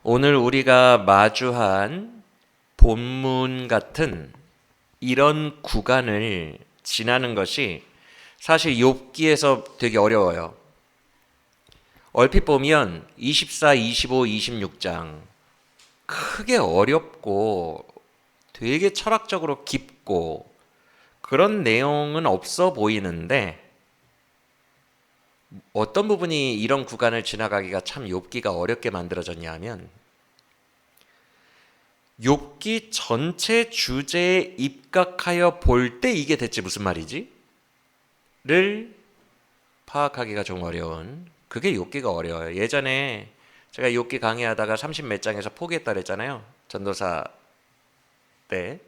오늘 우리가 마주한 본문 같은 이런 구간을 지나는 것이 사실 욥기에서 되게 어려워요. 얼핏 보면 24, 25, 26장 크게 어렵고 되게 철학적으로 깊고 그런 내용은 없어 보이는데 어떤 부분이 이런 구간을 지나가기가 참 욥기가 어렵게 만들어졌냐 하면 욥기 전체 주제에 입각하여 볼 때 이게 대체 무슨 말이지? 를 파악하기가 좀 어려운, 그게 욥기가 어려워요. 예전에 제가 욥기 강의하다가 30 몇 장에서 포기했다 그랬잖아요. 전도사 때.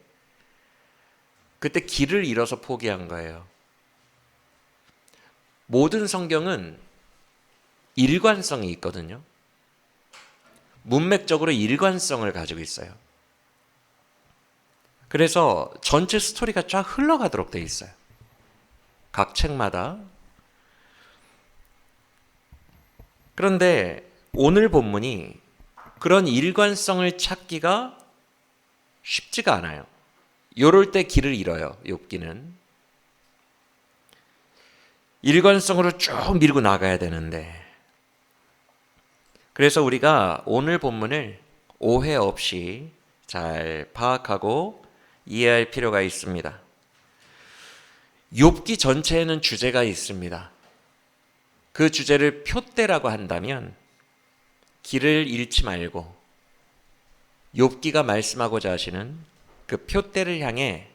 그때 길을 잃어서 포기한 거예요. 모든 성경은 일관성이 있거든요. 문맥적으로 일관성을 가지고 있어요. 그래서 전체 스토리가 쫙 흘러가도록 돼 있어요. 각 책마다. 그런데 오늘 본문이 그런 일관성을 찾기가 쉽지가 않아요. 요럴 때 길을 잃어요. 욥기는. 일관성으로 쭉 밀고 나가야 되는데, 그래서 우리가 오늘 본문을 오해 없이 잘 파악하고 이해할 필요가 있습니다. 욥기 전체에는 주제가 있습니다. 그 주제를 표대라고 한다면 길을 잃지 말고 욥기가 말씀하고자 하시는 그 표대를 향해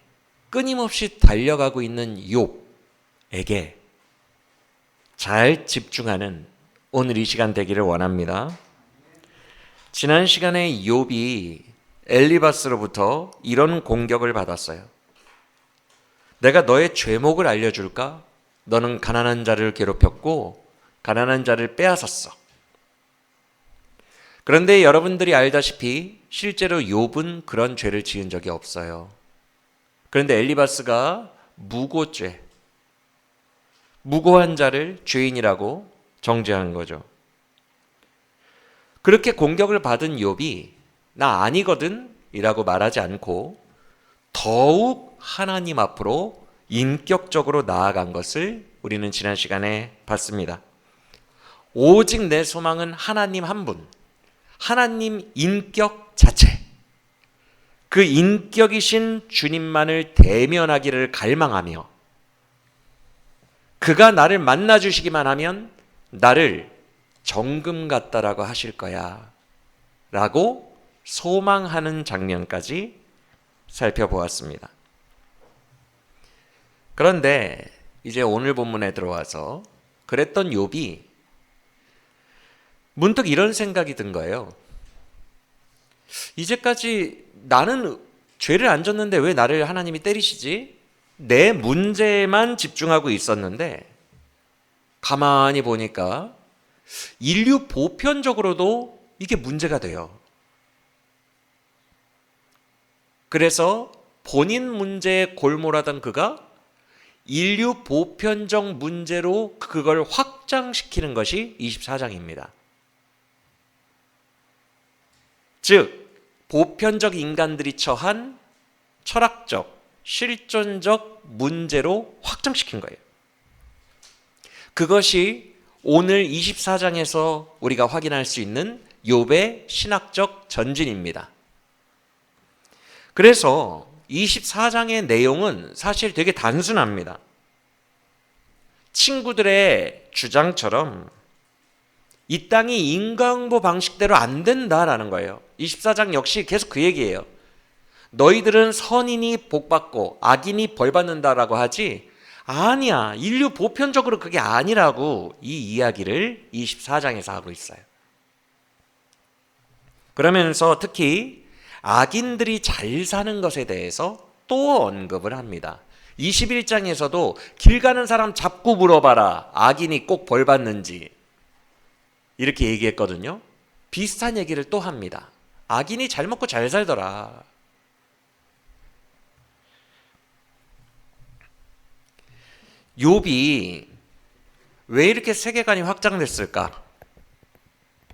끊임없이 달려가고 있는 욥에게 잘 집중하는 오늘 이 시간 되기를 원합니다. 지난 시간에 욥이 엘리바스로부터 이런 공격을 받았어요. 내가 너의 죄목을 알려줄까? 너는 가난한 자를 괴롭혔고 가난한 자를 빼앗았어. 그런데 여러분들이 알다시피 실제로 욥은 그런 죄를 지은 적이 없어요. 그런데 엘리바스가 무고죄, 무고한 자를 죄인이라고 정죄한 거죠. 그렇게 공격을 받은 욥이 나 아니거든 이라고 말하지 않고 더욱 하나님 앞으로 인격적으로 나아간 것을 우리는 지난 시간에 봤습니다. 오직 내 소망은 하나님 한 분, 하나님 인격 자체, 그 인격이신 주님만을 대면하기를 갈망하며 그가 나를 만나주시기만 하면 나를 정금 같다라고 하실 거야 라고 소망하는 장면까지 살펴보았습니다. 그런데 이제 오늘 본문에 들어와서 그랬던 욥이 문득 이런 생각이 든 거예요. 이제까지 나는 죄를 안 졌는데 왜 나를 하나님이 때리시지? 내 문제만 집중하고 있었는데 가만히 보니까 인류 보편적으로도 이게 문제가 돼요. 그래서 본인 문제에 골몰하던 그가 인류 보편적 문제로 그걸 확장시키는 것이 24장입니다. 즉, 보편적 인간들이 처한 철학적, 실존적 문제로 확장시킨 거예요. 그것이 오늘 24장에서 우리가 확인할 수 있는 욥의 신학적 전진입니다. 그래서 24장의 내용은 사실 되게 단순합니다. 친구들의 주장처럼 이 땅이 인과응보 방식대로 안 된다라는 거예요. 24장 역시 계속 그 얘기예요. 너희들은 선인이 복받고 악인이 벌받는다라고 하지 아니야. 인류 보편적으로 그게 아니라고 이 이야기를 24장에서 하고 있어요. 그러면서 특히 악인들이 잘 사는 것에 대해서 또 언급을 합니다. 21장에서도 길 가는 사람 잡고 물어봐라. 악인이 꼭 벌받는지. 이렇게 얘기했거든요. 비슷한 얘기를 또 합니다. 악인이 잘 먹고 잘 살더라. 욥이 왜 이렇게 세계관이 확장됐을까?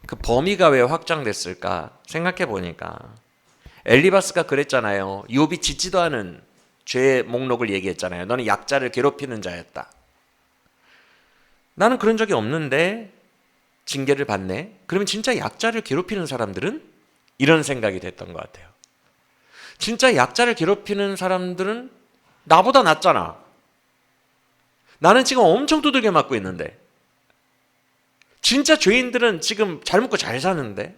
그 범위가 왜 확장됐을까 생각해 보니까 엘리바스가 그랬잖아요. 욥이 짓지도 않은 죄의 목록을 얘기했잖아요. 너는 약자를 괴롭히는 자였다. 나는 그런 적이 없는데 징계를 받네. 그러면 진짜 약자를 괴롭히는 사람들은 이런 생각이 됐던 것 같아요. 진짜 약자를 괴롭히는 사람들은 나보다 낫잖아. 나는 지금 엄청 두들겨 맞고 있는데. 진짜 죄인들은 지금 잘 먹고 잘 사는데.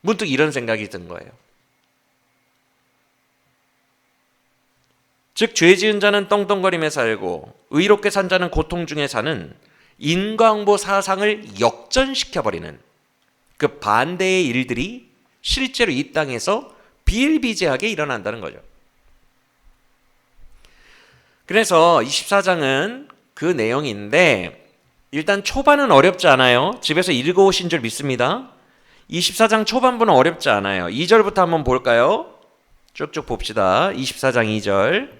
문득 이런 생각이 든 거예요. 즉 죄 지은 자는 떵떵거림에 살고 의롭게 산 자는 고통 중에 사는 인과응보 사상을 역전시켜버리는 그 반대의 일들이 실제로 이 땅에서 비일비재하게 일어난다는 거죠. 그래서 24장은 그 내용인데 일단 초반은 어렵지 않아요. 집에서 읽어오신 줄 믿습니다. 24장 초반부는 어렵지 않아요. 2절부터 한번 볼까요? 쭉쭉 봅시다. 24장 2절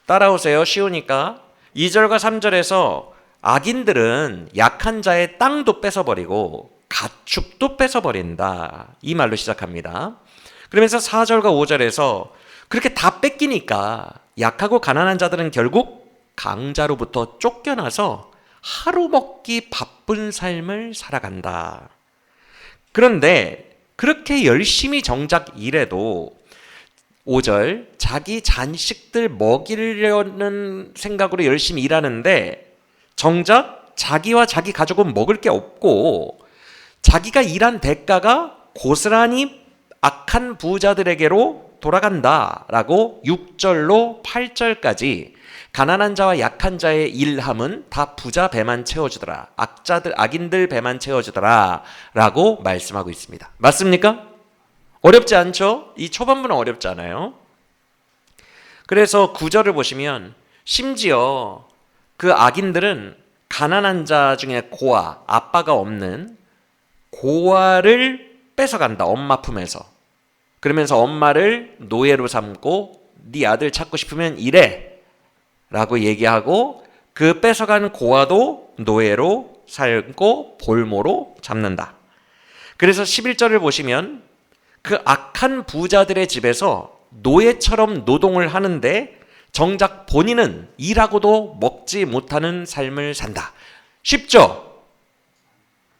따라오세요. 쉬우니까. 2절과 3절에서 악인들은 약한 자의 땅도 뺏어버리고 가축도 뺏어버린다. 이 말로 시작합니다. 그러면서 4절과 5절에서 그렇게 다 뺏기니까 약하고 가난한 자들은 결국 강자로부터 쫓겨나서 하루 먹기 바쁜 삶을 살아간다. 그런데 그렇게 열심히 정작 일해도 5절 자기 자식들 먹이려는 생각으로 열심히 일하는데 정작 자기와 자기 가족은 먹을 게 없고 자기가 일한 대가가 고스란히 악한 부자들에게로 돌아간다라고 6절로 8절까지 가난한 자와 약한 자의 일함은 다 부자 배만 채워주더라. 악인들 배만 채워주더라 라고 말씀하고 있습니다. 맞습니까? 어렵지 않죠? 이 초반부는 어렵지 않아요. 그래서 9절을 보시면 심지어 그 악인들은 가난한 자 중에 고아, 아빠가 없는 고아를 뺏어간다. 엄마 품에서. 그러면서 엄마를 노예로 삼고 네 아들 찾고 싶으면 이래 라고 얘기하고 그 뺏어간 고아도 노예로 살고 볼모로 잡는다. 그래서 11절을 보시면 그 악한 부자들의 집에서 노예처럼 노동을 하는데 정작 본인은 일하고도 먹지 못하는 삶을 산다. 쉽죠?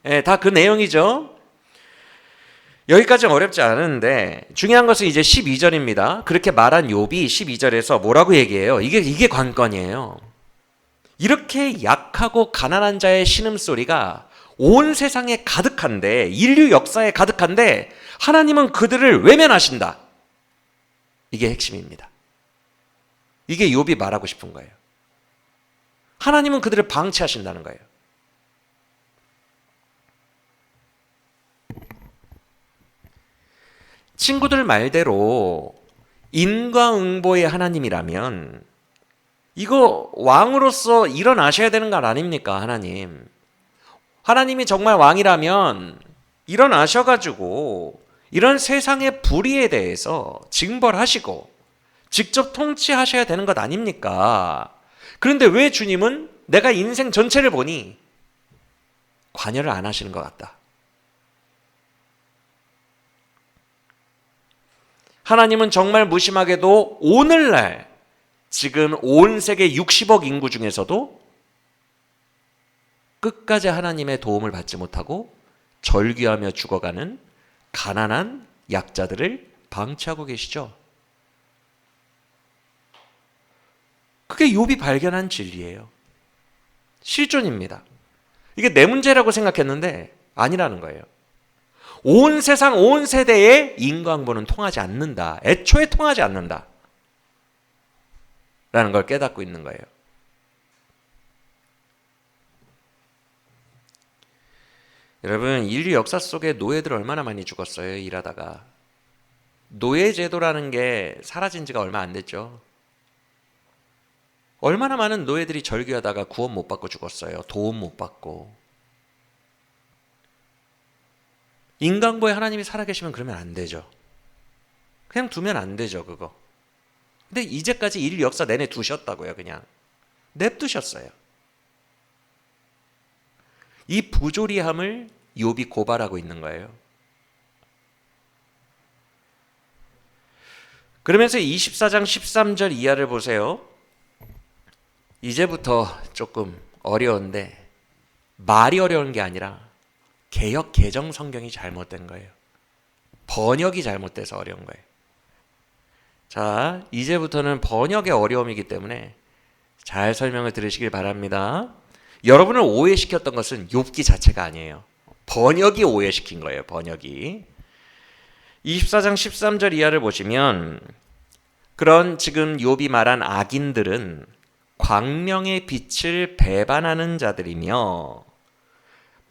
예, 다 그 내용이죠. 여기까지는 어렵지 않은데 중요한 것은 이제 12절입니다. 그렇게 말한 욥이 12절에서 뭐라고 얘기해요? 이게 관건이에요. 이렇게 약하고 가난한 자의 신음소리가 온 세상에 가득한데 인류 역사에 가득한데 하나님은 그들을 외면하신다. 이게 핵심입니다. 이게 욥이 말하고 싶은 거예요. 하나님은 그들을 방치하신다는 거예요. 친구들 말대로 인과응보의 하나님이라면 이거 왕으로서 일어나셔야 되는 거 아닙니까? 하나님이 정말 왕이라면 일어나셔가지고 이런 세상의 불의에 대해서 징벌하시고 직접 통치하셔야 되는 것 아닙니까? 그런데 왜 주님은 내가 인생 전체를 보니 관여를 안 하시는 것 같다. 하나님은 정말 무심하게도 오늘날 지금 온 세계 60억 인구 중에서도 끝까지 하나님의 도움을 받지 못하고 절규하며 죽어가는 가난한 약자들을 방치하고 계시죠. 그게 욥이 발견한 진리예요. 실존입니다. 이게 내 문제라고 생각했는데 아니라는 거예요. 온 세상 온 세대의 인과응보는 통하지 않는다. 애초에 통하지 않는다. 라는 걸 깨닫고 있는 거예요. 여러분, 인류 역사 속에 노예들 얼마나 많이 죽었어요, 일하다가. 노예제도라는 게 사라진 지가 얼마 안 됐죠. 얼마나 많은 노예들이 절규하다가 구원 못 받고 죽었어요. 도움 못 받고. 인간보에 하나님이 살아계시면 그러면 안 되죠. 그냥 두면 안 되죠, 그거. 근데 이제까지 인류 역사 내내 두셨다고요, 그냥. 냅두셨어요. 이 부조리함을 욥이 고발하고 있는 거예요. 그러면서 24장 13절 이하를 보세요. 이제부터 조금 어려운데 말이 어려운 게 아니라 개역 개정 성경이 잘못된 거예요. 번역이 잘못돼서 어려운 거예요. 자, 이제부터는 번역의 어려움이기 때문에 잘 설명을 들으시길 바랍니다. 여러분을 오해시켰던 것은 욥기 자체가 아니에요. 번역이 오해시킨 거예요. 번역이. 24장 13절 이하를 보시면 그런 지금 욥이 말한 악인들은 광명의 빛을 배반하는 자들이며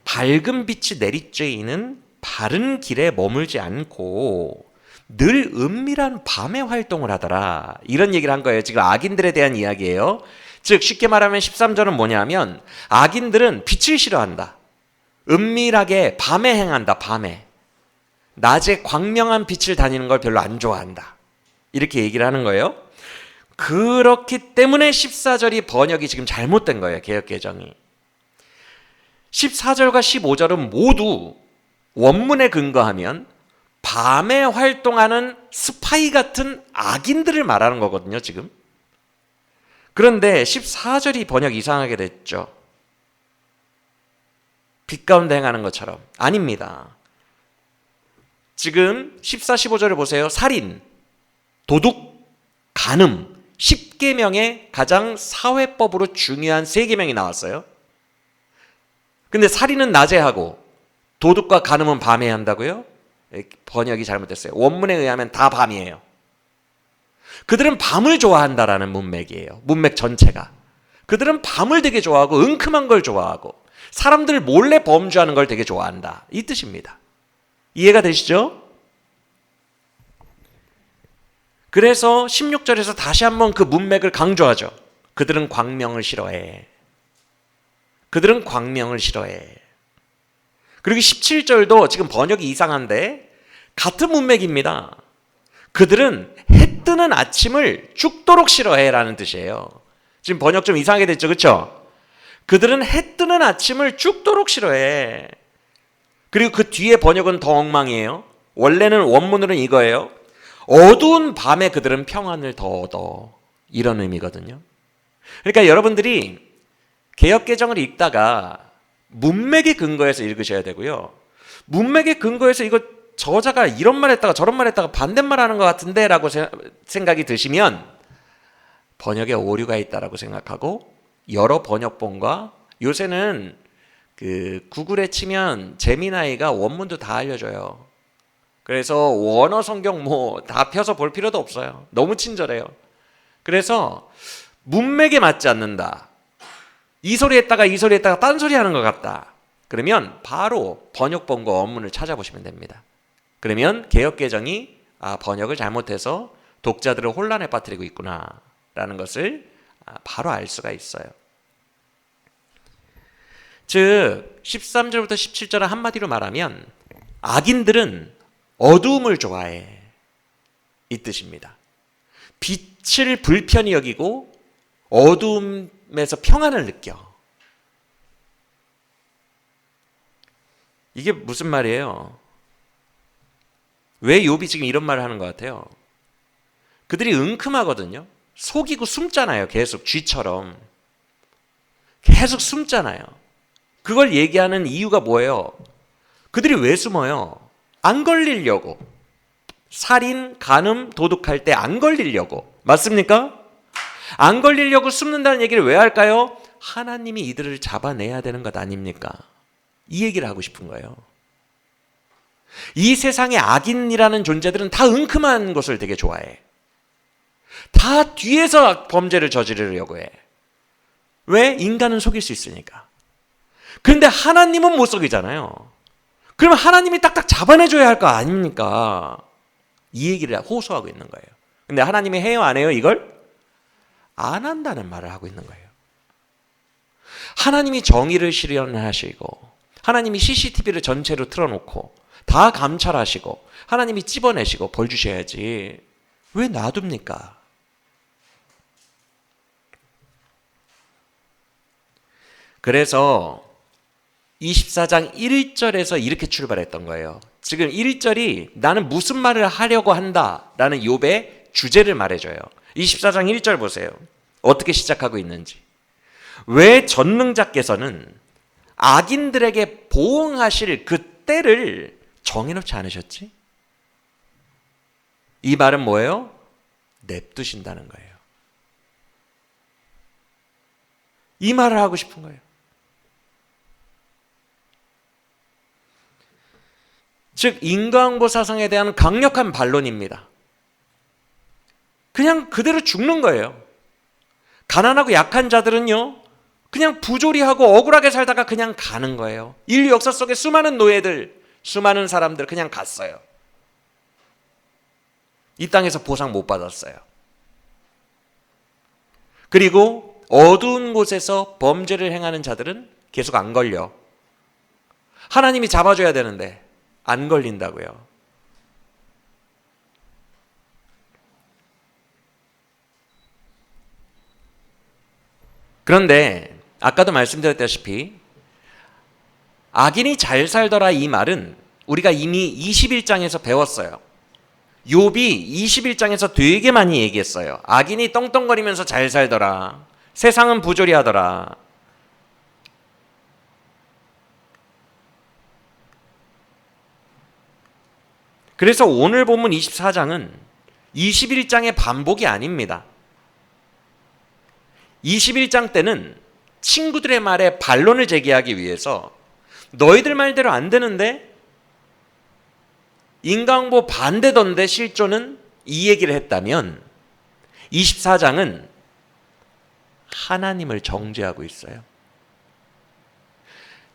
밝은 빛이 내리쬐이는 바른 길에 머물지 않고 늘 은밀한 밤에 활동을 하더라. 이런 얘기를 한 거예요. 지금 악인들에 대한 이야기예요. 즉 쉽게 말하면 13절은 뭐냐면 악인들은 빛을 싫어한다. 은밀하게 밤에 행한다. 밤에. 낮에 광명한 빛을 다니는 걸 별로 안 좋아한다. 이렇게 얘기를 하는 거예요. 그렇기 때문에 14절이 번역이 지금 잘못된 거예요. 개역개정이. 14절과 15절은 모두 원문에 근거하면 밤에 활동하는 스파이 같은 악인들을 말하는 거거든요. 지금. 그런데 14절이 번역 이상하게 됐죠. 빛 가운데 행하는 것처럼. 아닙니다. 지금 14, 15절을 보세요. 살인, 도둑, 간음, 10계명의 가장 사회법으로 중요한 3계명이 나왔어요. 근데 살인은 낮에 하고 도둑과 간음은 밤에 한다고요? 번역이 잘못됐어요. 원문에 의하면 다 밤이에요. 그들은 밤을 좋아한다라는 문맥이에요. 문맥 전체가. 그들은 밤을 되게 좋아하고 은큼한 걸 좋아하고 사람들 몰래 범죄하는 걸 되게 좋아한다. 이 뜻입니다. 이해가 되시죠? 그래서 16절에서 다시 한번 그 문맥을 강조하죠. 그들은 광명을 싫어해. 그들은 광명을 싫어해. 그리고 17절도 지금 번역이 이상한데 같은 문맥입니다. 그들은 해 뜨는 아침을 죽도록 싫어해 라는 뜻이에요. 지금 번역 좀 이상하게 됐죠. 그렇죠? 그들은 해 뜨는 아침을 죽도록 싫어해. 그리고 그 뒤에 번역은 더 엉망이에요. 원래는 원문으로는 이거예요. 어두운 밤에 그들은 평안을 더 얻어. 이런 의미거든요. 그러니까 여러분들이 개역개정을 읽다가 문맥에 근거해서 읽으셔야 되고요. 문맥에 근거해서 이거 저자가 이런 말 했다가 저런 말 했다가 반대말 하는 것 같은데 라고 생각이 드시면 번역에 오류가 있다라고 생각하고 여러 번역본과 요새는 그 구글에 치면 재미나이가 원문도 다 알려줘요. 그래서 원어 성경 뭐 다 펴서 볼 필요도 없어요. 너무 친절해요. 그래서 문맥에 맞지 않는다. 이 소리 했다가 이 소리 했다가 딴 소리 하는 것 같다. 그러면 바로 번역본과 원문을 찾아보시면 됩니다. 그러면 개역개정이 번역을 잘못해서 독자들을 혼란에 빠뜨리고 있구나 라는 것을 바로 알 수가 있어요. 즉 13절부터 17절은 한마디로 말하면 악인들은 어두움을 좋아해 이 뜻입니다. 빛을 불편히 여기고 어두움에서 평안을 느껴. 이게 무슨 말이에요? 왜 욥이 지금 이런 말을 하는 것 같아요? 그들이 은큼하거든요. 속이고 숨잖아요. 계속 쥐처럼. 계속 숨잖아요. 그걸 얘기하는 이유가 뭐예요? 그들이 왜 숨어요? 안 걸리려고. 살인, 간음, 도둑할 때 안 걸리려고. 맞습니까? 안 걸리려고 숨는다는 얘기를 왜 할까요? 하나님이 이들을 잡아내야 되는 것 아닙니까? 이 얘기를 하고 싶은 거예요. 이 세상의 악인이라는 존재들은 다 은큼한 것을 되게 좋아해. 다 뒤에서 범죄를 저지르려고 해. 왜? 인간은 속일 수 있으니까. 그런데 하나님은 못 속이잖아요. 그러면 하나님이 딱딱 잡아내줘야 할 거 아닙니까? 이 얘기를 호소하고 있는 거예요. 근데 하나님이 해요 안 해요 이걸? 안 한다는 말을 하고 있는 거예요. 하나님이 정의를 실현하시고 하나님이 CCTV를 전체로 틀어놓고 다 감찰하시고 하나님이 찝어내시고 벌 주셔야지 왜 놔둡니까? 그래서 24장 1절에서 이렇게 출발했던 거예요. 지금 1절이 나는 무슨 말을 하려고 한다라는 욥의 주제를 말해줘요. 24장 1절 보세요. 어떻게 시작하고 있는지. 왜 전능자께서는 악인들에게 보응하실 그 때를 정해놓지 않으셨지? 이 말은 뭐예요? 냅두신다는 거예요. 이 말을 하고 싶은 거예요. 즉 인과응보 사상에 대한 강력한 반론입니다. 그냥 그대로 죽는 거예요. 가난하고 약한 자들은요, 그냥 부조리하고 억울하게 살다가 그냥 가는 거예요. 인류 역사 속에 수많은 노예들, 수많은 사람들 그냥 갔어요. 이 땅에서 보상 못 받았어요. 그리고 어두운 곳에서 범죄를 행하는 자들은 계속 안 걸려. 하나님이 잡아줘야 되는데 안 걸린다고요. 그런데 아까도 말씀드렸다시피 악인이 잘 살더라 이 말은 우리가 이미 21장에서 배웠어요. 욥이 21장에서 되게 많이 얘기했어요. 악인이 떵떵거리면서 잘 살더라. 세상은 부조리하더라. 그래서 오늘 본문 24장은 21장의 반복이 아닙니다. 21장 때는 친구들의 말에 반론을 제기하기 위해서 너희들 말대로 안 되는데 인과응보 반대던데 실존은 이 얘기를 했다면 24장은 하나님을 정죄하고 있어요.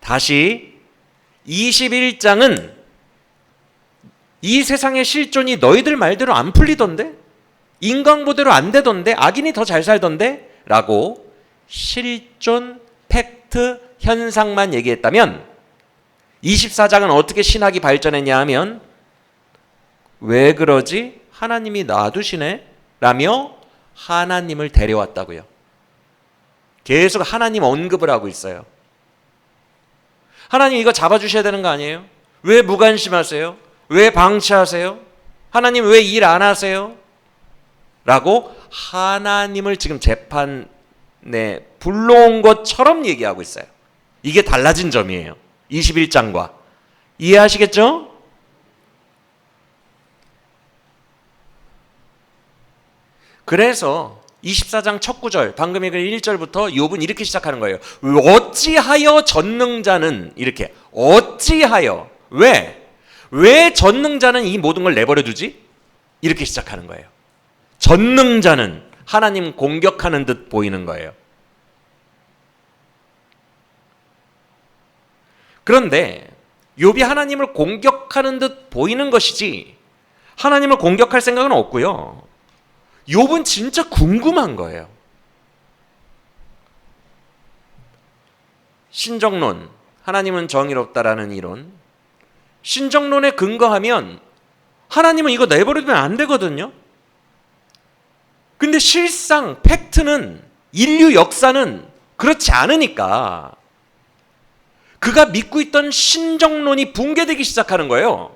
다시 21장은 이 세상의 실존이 너희들 말대로 안 풀리던데? 인과응보대로 안 되던데? 악인이 더 잘 살던데? 라고 실존, 팩트, 현상만 얘기했다면 24장은 어떻게 신학이 발전했냐 하면 왜 그러지? 하나님이 놔두시네? 라며 하나님을 데려왔다고요. 계속 하나님 언급을 하고 있어요. 하나님 이거 잡아주셔야 되는 거 아니에요? 왜 무관심하세요? 왜 방치하세요? 하나님 왜 일 안 하세요? 라고 하나님을 지금 재판에 불러온 것처럼 얘기하고 있어요. 이게 달라진 점이에요. 21장과. 이해하시겠죠? 그래서 24장 첫 구절, 방금 읽은 1절부터 욥은 이렇게 시작하는 거예요. 어찌하여 전능자는 이렇게 어찌하여 왜 전능자는 이 모든 걸 내버려 두지? 이렇게 시작하는 거예요. 전능자는 하나님 공격하는 듯 보이는 거예요. 그런데 욥이 하나님을 공격하는 듯 보이는 것이지 하나님을 공격할 생각은 없고요. 욥은 진짜 궁금한 거예요. 신정론, 하나님은 정의롭다라는 이론, 신정론에 근거하면 하나님은 이거 내버려두면 안 되거든요. 근데 실상 팩트는 인류 역사는 그렇지 않으니까 그가 믿고 있던 신정론이 붕괴되기 시작하는 거예요.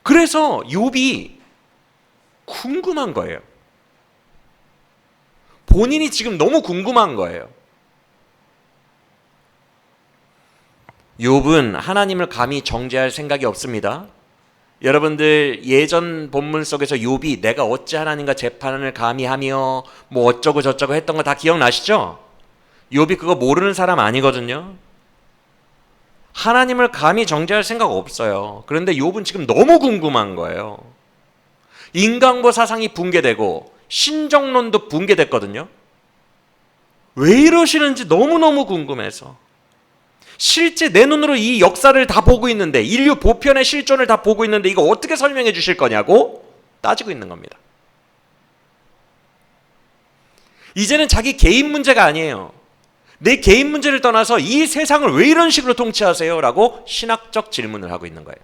그래서 욥이 궁금한 거예요. 본인이 지금 너무 궁금한 거예요. 욥은 하나님을 감히 정죄할 생각이 없습니다. 여러분들 예전 본문 속에서 욥이 내가 어찌 하나님과 재판을 감히 하며 뭐 어쩌고 저쩌고 했던 거 다 기억나시죠? 욥이 그거 모르는 사람 아니거든요. 하나님을 감히 정죄할 생각 없어요. 그런데 욥은 지금 너무 궁금한 거예요. 인과응보 사상이 붕괴되고 신정론도 붕괴됐거든요. 왜 이러시는지 너무너무 궁금해서 실제 내 눈으로 이 역사를 다 보고 있는데 인류 보편의 실존을 다 보고 있는데 이거 어떻게 설명해 주실 거냐고 따지고 있는 겁니다. 이제는 자기 개인 문제가 아니에요. 내 개인 문제를 떠나서 이 세상을 왜 이런 식으로 통치하세요? 라고 신학적 질문을 하고 있는 거예요.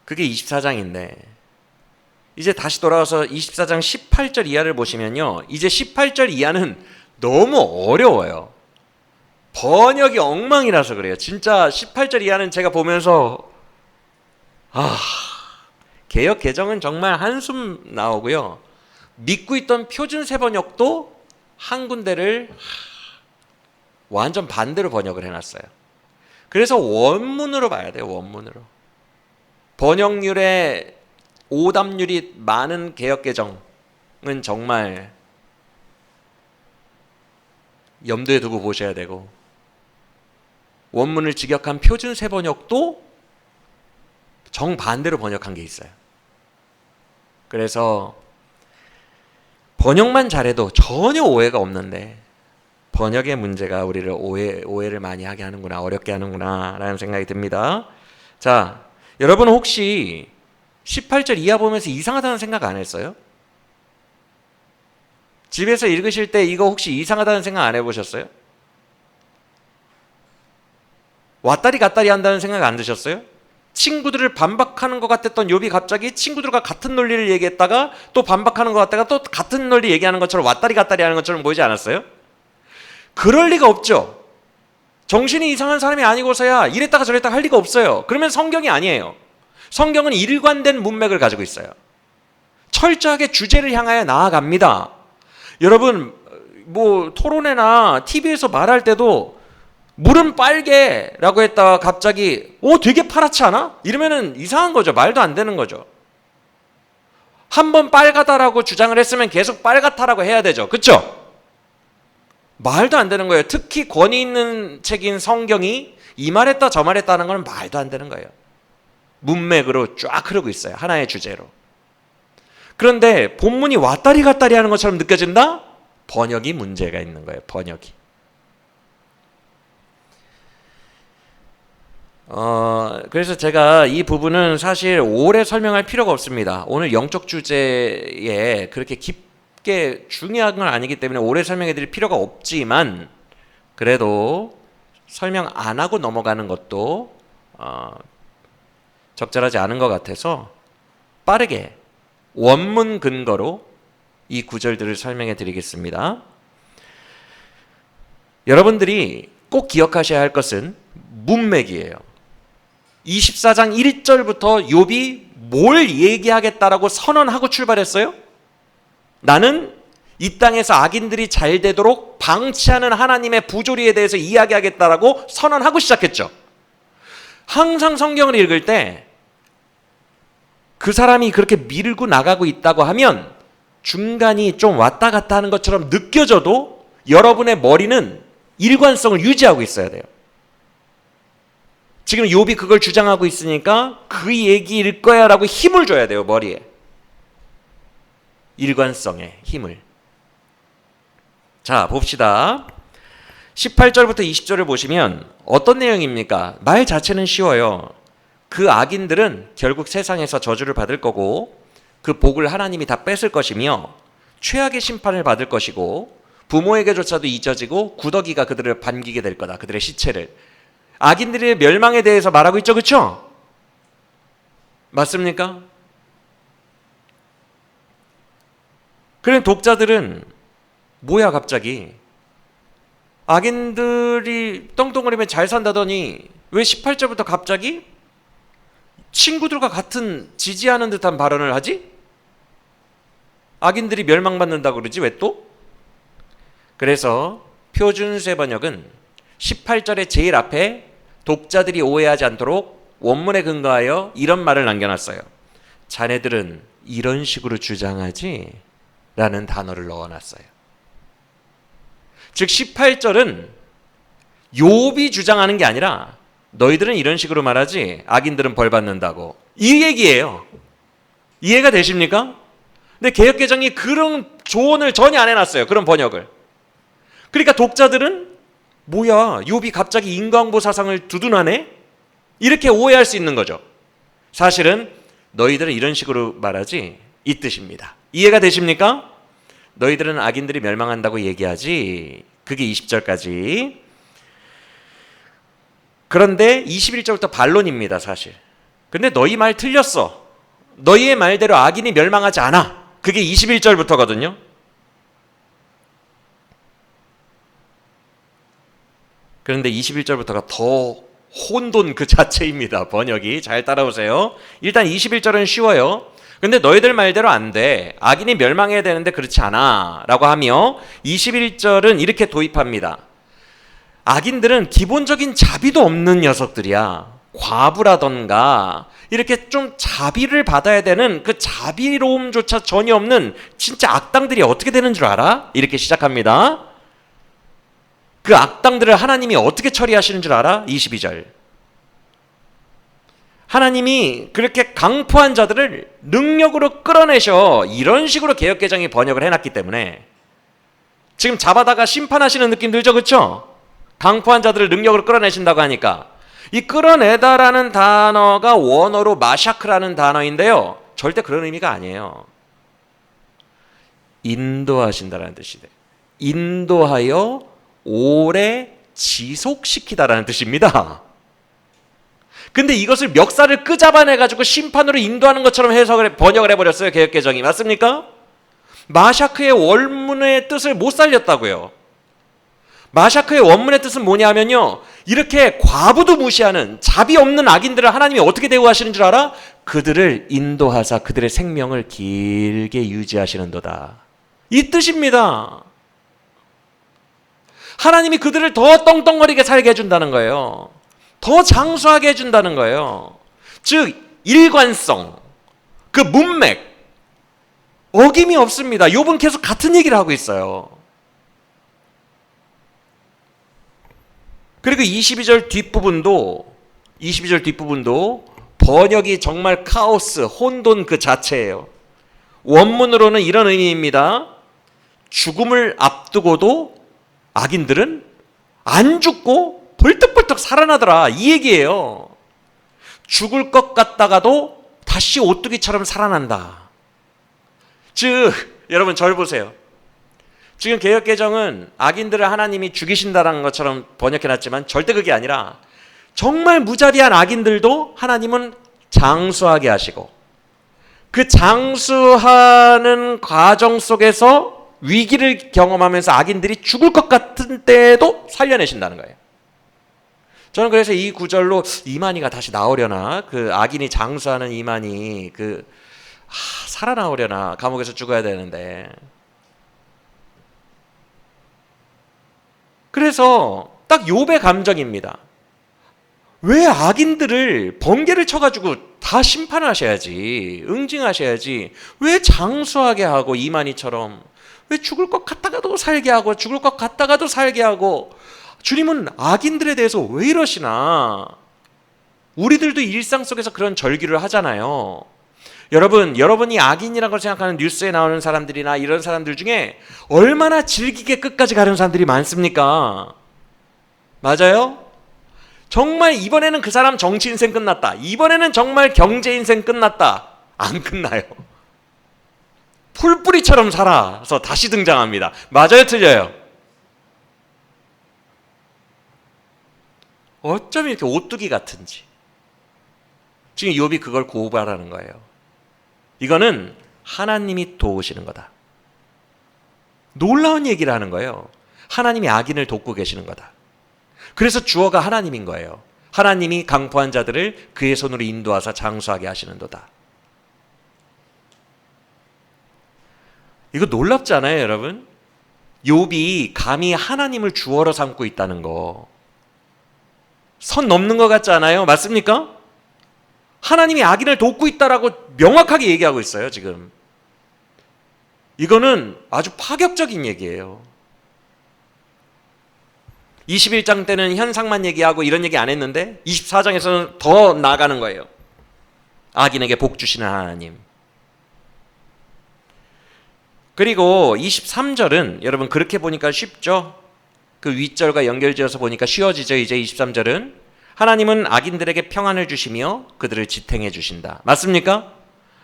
그게 24장인데 이제 다시 돌아와서 24장 18절 이하를 보시면요. 이제 18절 이하는 너무 어려워요. 번역이 엉망이라서 그래요. 진짜 18절 이하는 제가 보면서 개역 개정은 정말 한숨 나오고요. 믿고 있던 표준 세번역도 한 군데를 완전 반대로 번역을 해놨어요. 그래서 원문으로 봐야 돼요. 원문으로. 번역률에 오답률이 많은 개역 개정은 정말 염두에 두고 보셔야 되고, 원문을 직역한 표준 세번역도 정반대로 번역한 게 있어요. 그래서 번역만 잘해도 전혀 오해가 없는데 번역의 문제가 우리를 오해를 많이 하게 하는구나, 어렵게 하는구나 라는 생각이 듭니다. 자, 여러분 혹시 18절 이하 보면서 이상하다는 생각 안 했어요? 집에서 읽으실 때 이거 혹시 이상하다는 생각 안 해보셨어요? 왔다리 갔다리 한다는 생각 안 드셨어요? 친구들을 반박하는 것 같았던 욥이 갑자기 친구들과 같은 논리를 얘기했다가 또 반박하는 것 같다가 또 같은 논리 얘기하는 것처럼 왔다리 갔다리 하는 것처럼 보이지 않았어요? 그럴 리가 없죠. 정신이 이상한 사람이 아니고서야 이랬다가 저랬다가 할 리가 없어요. 그러면 성경이 아니에요. 성경은 일관된 문맥을 가지고 있어요. 철저하게 주제를 향하여 나아갑니다. 여러분 토론회나 TV에서 말할 때도 물은 빨개라고 했다가 갑자기 되게 파랗지 않아? 이러면은 이상한 거죠. 말도 안 되는 거죠. 한번 빨갛다라고 주장을 했으면 계속 빨갛다라고 해야 되죠. 그렇죠? 말도 안 되는 거예요. 특히 권위 있는 책인 성경이 이 말했다 저 말했다는 건 말도 안 되는 거예요. 문맥으로 쫙 흐르고 있어요. 하나의 주제로. 그런데 본문이 왔다리 갔다리 하는 것처럼 느껴진다? 번역이 문제가 있는 거예요. 번역이. 그래서 제가 이 부분은 사실 오래 설명할 필요가 없습니다. 오늘 영적 주제에 그렇게 깊게 중요한 건 아니기 때문에 오래 설명해 드릴 필요가 없지만, 그래도 설명 안 하고 넘어가는 것도 적절하지 않은 것 같아서 빠르게 원문 근거로 이 구절들을 설명해 드리겠습니다. 여러분들이 꼭 기억하셔야 할 것은 문맥이에요. 24장 1절부터 욥이 뭘 얘기하겠다라고 선언하고 출발했어요? 나는 이 땅에서 악인들이 잘 되도록 방치하는 하나님의 부조리에 대해서 이야기하겠다라고 선언하고 시작했죠. 항상 성경을 읽을 때 그 사람이 그렇게 밀고 나가고 있다고 하면 중간이 좀 왔다 갔다 하는 것처럼 느껴져도 여러분의 머리는 일관성을 유지하고 있어야 돼요. 지금 욥이 그걸 주장하고 있으니까 그 얘기일 거야 라고 힘을 줘야 돼요. 머리에. 일관성에 힘을. 자, 봅시다. 18절부터 20절을 보시면 어떤 내용입니까? 말 자체는 쉬워요. 그 악인들은 결국 세상에서 저주를 받을 거고 그 복을 하나님이 다 뺏을 것이며 최악의 심판을 받을 것이고 부모에게조차도 잊어지고 구더기가 그들을 반기게 될 거다. 그들의 시체를. 악인들의 멸망에 대해서 말하고 있죠. 그렇죠? 맞습니까? 그래 독자들은 뭐야 갑자기 악인들이 떵떵거리면 잘 산다더니 왜 18절부터 갑자기 친구들과 같은 지지하는 듯한 발언을 하지? 악인들이 멸망받는다고 그러지 왜 또? 그래서 표준세 번역은 18절의 제일 앞에 독자들이 오해하지 않도록 원문에 근거하여 이런 말을 남겨놨어요. 자네들은 이런 식으로 주장하지? 라는 단어를 넣어놨어요. 즉 18절은 욥이 주장하는 게 아니라 너희들은 이런 식으로 말하지 악인들은 벌 받는다고, 이 얘기예요. 이해가 되십니까? 근데 개역개정이 그런 조언을 전혀 안 해놨어요. 그런 번역을. 그러니까 독자들은 뭐야 욥이 갑자기 인과응보 사상을 두둔하네? 이렇게 오해할 수 있는 거죠. 사실은 너희들은 이런 식으로 말하지 이 뜻입니다. 이해가 되십니까? 너희들은 악인들이 멸망한다고 얘기하지. 그게 20절까지. 그런데 21절부터 반론입니다. 사실. 근데 너희 말 틀렸어 너희의 말대로 악인이 멸망하지 않아. 그게 21절부터거든요. 그런데 21절부터가 더 혼돈 그 자체입니다. 번역이. 잘 따라오세요. 일단 21절은 쉬워요. 근데 너희들 말대로 안 돼. 악인이 멸망해야 되는데 그렇지 않아. 라고 하며 21절은 이렇게 도입합니다. 악인들은 기본적인 자비도 없는 녀석들이야. 과부라던가 이렇게 좀 자비를 받아야 되는 그 자비로움조차 전혀 없는 진짜 악당들이 어떻게 되는 줄 알아? 이렇게 시작합니다. 그 악당들을 하나님이 어떻게 처리하시는 줄 알아? 22절. 하나님이 그렇게 강포한 자들을 능력으로 끌어내셔. 이런 식으로 개역개정이 번역을 해놨기 때문에 지금 잡아다가 심판하시는 느낌 들죠? 그렇죠? 강포한 자들을 능력으로 끌어내신다고 하니까 이 끌어내다라는 단어가 원어로 마샤크라는 단어인데요. 절대 그런 의미가 아니에요. 인도하신다라는 뜻이 돼요. 인도하여 오래 지속시키다라는 뜻입니다. 근데 이것을 멱살을 끄잡아내가지고 심판으로 인도하는 것처럼 번역을 해버렸어요. 개역개정이. 맞습니까? 마샤크의 원문의 뜻을 못 살렸다고요. 마샤크의 원문의 뜻은 뭐냐면요. 이렇게 과부도 무시하는 자비 없는 악인들을 하나님이 어떻게 대우하시는 줄 알아? 그들을 인도하사 그들의 생명을 길게 유지하시는도다. 이 뜻입니다. 하나님이 그들을 더 떵떵거리게 살게 해준다는 거예요. 더 장수하게 해준다는 거예요. 즉 일관성, 그 문맥, 어김이 없습니다. 욥은 계속 같은 얘기를 하고 있어요. 그리고 22절 뒷부분도 번역이 정말 카오스, 혼돈 그 자체예요. 원문으로는 이런 의미입니다. 죽음을 앞두고도 악인들은 안 죽고 벌떡벌떡 살아나더라. 이 얘기예요. 죽을 것 같다가도 다시 오뚜기처럼 살아난다. 즉 여러분 절 보세요. 지금 개역개정은 악인들을 하나님이 죽이신다는 것처럼 번역해놨지만 절대 그게 아니라 정말 무자비한 악인들도 하나님은 장수하게 하시고 그 장수하는 과정 속에서 위기를 경험하면서 악인들이 죽을 것 같은 때에도 살려내신다는 거예요. 저는 그래서 이 구절로 이만희가 다시 나오려나, 그 악인이 장수하는 이만희 살아나오려나, 감옥에서 죽어야 되는데. 그래서 딱 욥의 감정입니다. 왜 악인들을 번개를 쳐가지고 다 심판하셔야지, 응징하셔야지, 왜 장수하게 하고 이만희처럼, 왜 죽을 것 같다가도 살게 하고 죽을 것 같다가도 살게 하고, 주님은 악인들에 대해서 왜 이러시나? 우리들도 일상 속에서 그런 절규를 하잖아요. 여러분이 악인이라고 생각하는 뉴스에 나오는 사람들이나 이런 사람들 중에 얼마나 질기게 끝까지 가는 사람들이 많습니까? 맞아요? 정말 이번에는 그 사람 정치 인생 끝났다. 이번에는 정말 경제 인생 끝났다. 안 끝나요. 풀뿌리처럼 살아서 다시 등장합니다. 맞아요, 틀려요? 어쩜 이렇게 오뚜기 같은지. 지금 욥이 그걸 고발하는 거예요. 이거는 하나님이 도우시는 거다. 놀라운 얘기를 하는 거예요. 하나님이 악인을 돕고 계시는 거다. 그래서 주어가 하나님인 거예요. 하나님이 강포한 자들을 그의 손으로 인도하사 장수하게 하시는도다. 이거 놀랍지 않아요, 여러분? 욥이 감히 하나님을 주어로 삼고 있다는 거. 선 넘는 것 같지 않아요? 맞습니까? 하나님이 악인을 돕고 있다라고 명확하게 얘기하고 있어요, 지금. 이거는 아주 파격적인 얘기예요. 21장 때는 현상만 얘기하고 이런 얘기 안 했는데 24장에서는 더 나아가는 거예요. 악인에게 복 주시는 하나님. 그리고 23절은 여러분 그렇게 보니까 쉽죠? 그 윗절과 연결지어서 보니까 쉬워지죠. 이제 23절은 하나님은 악인들에게 평안을 주시며 그들을 지탱해 주신다. 맞습니까?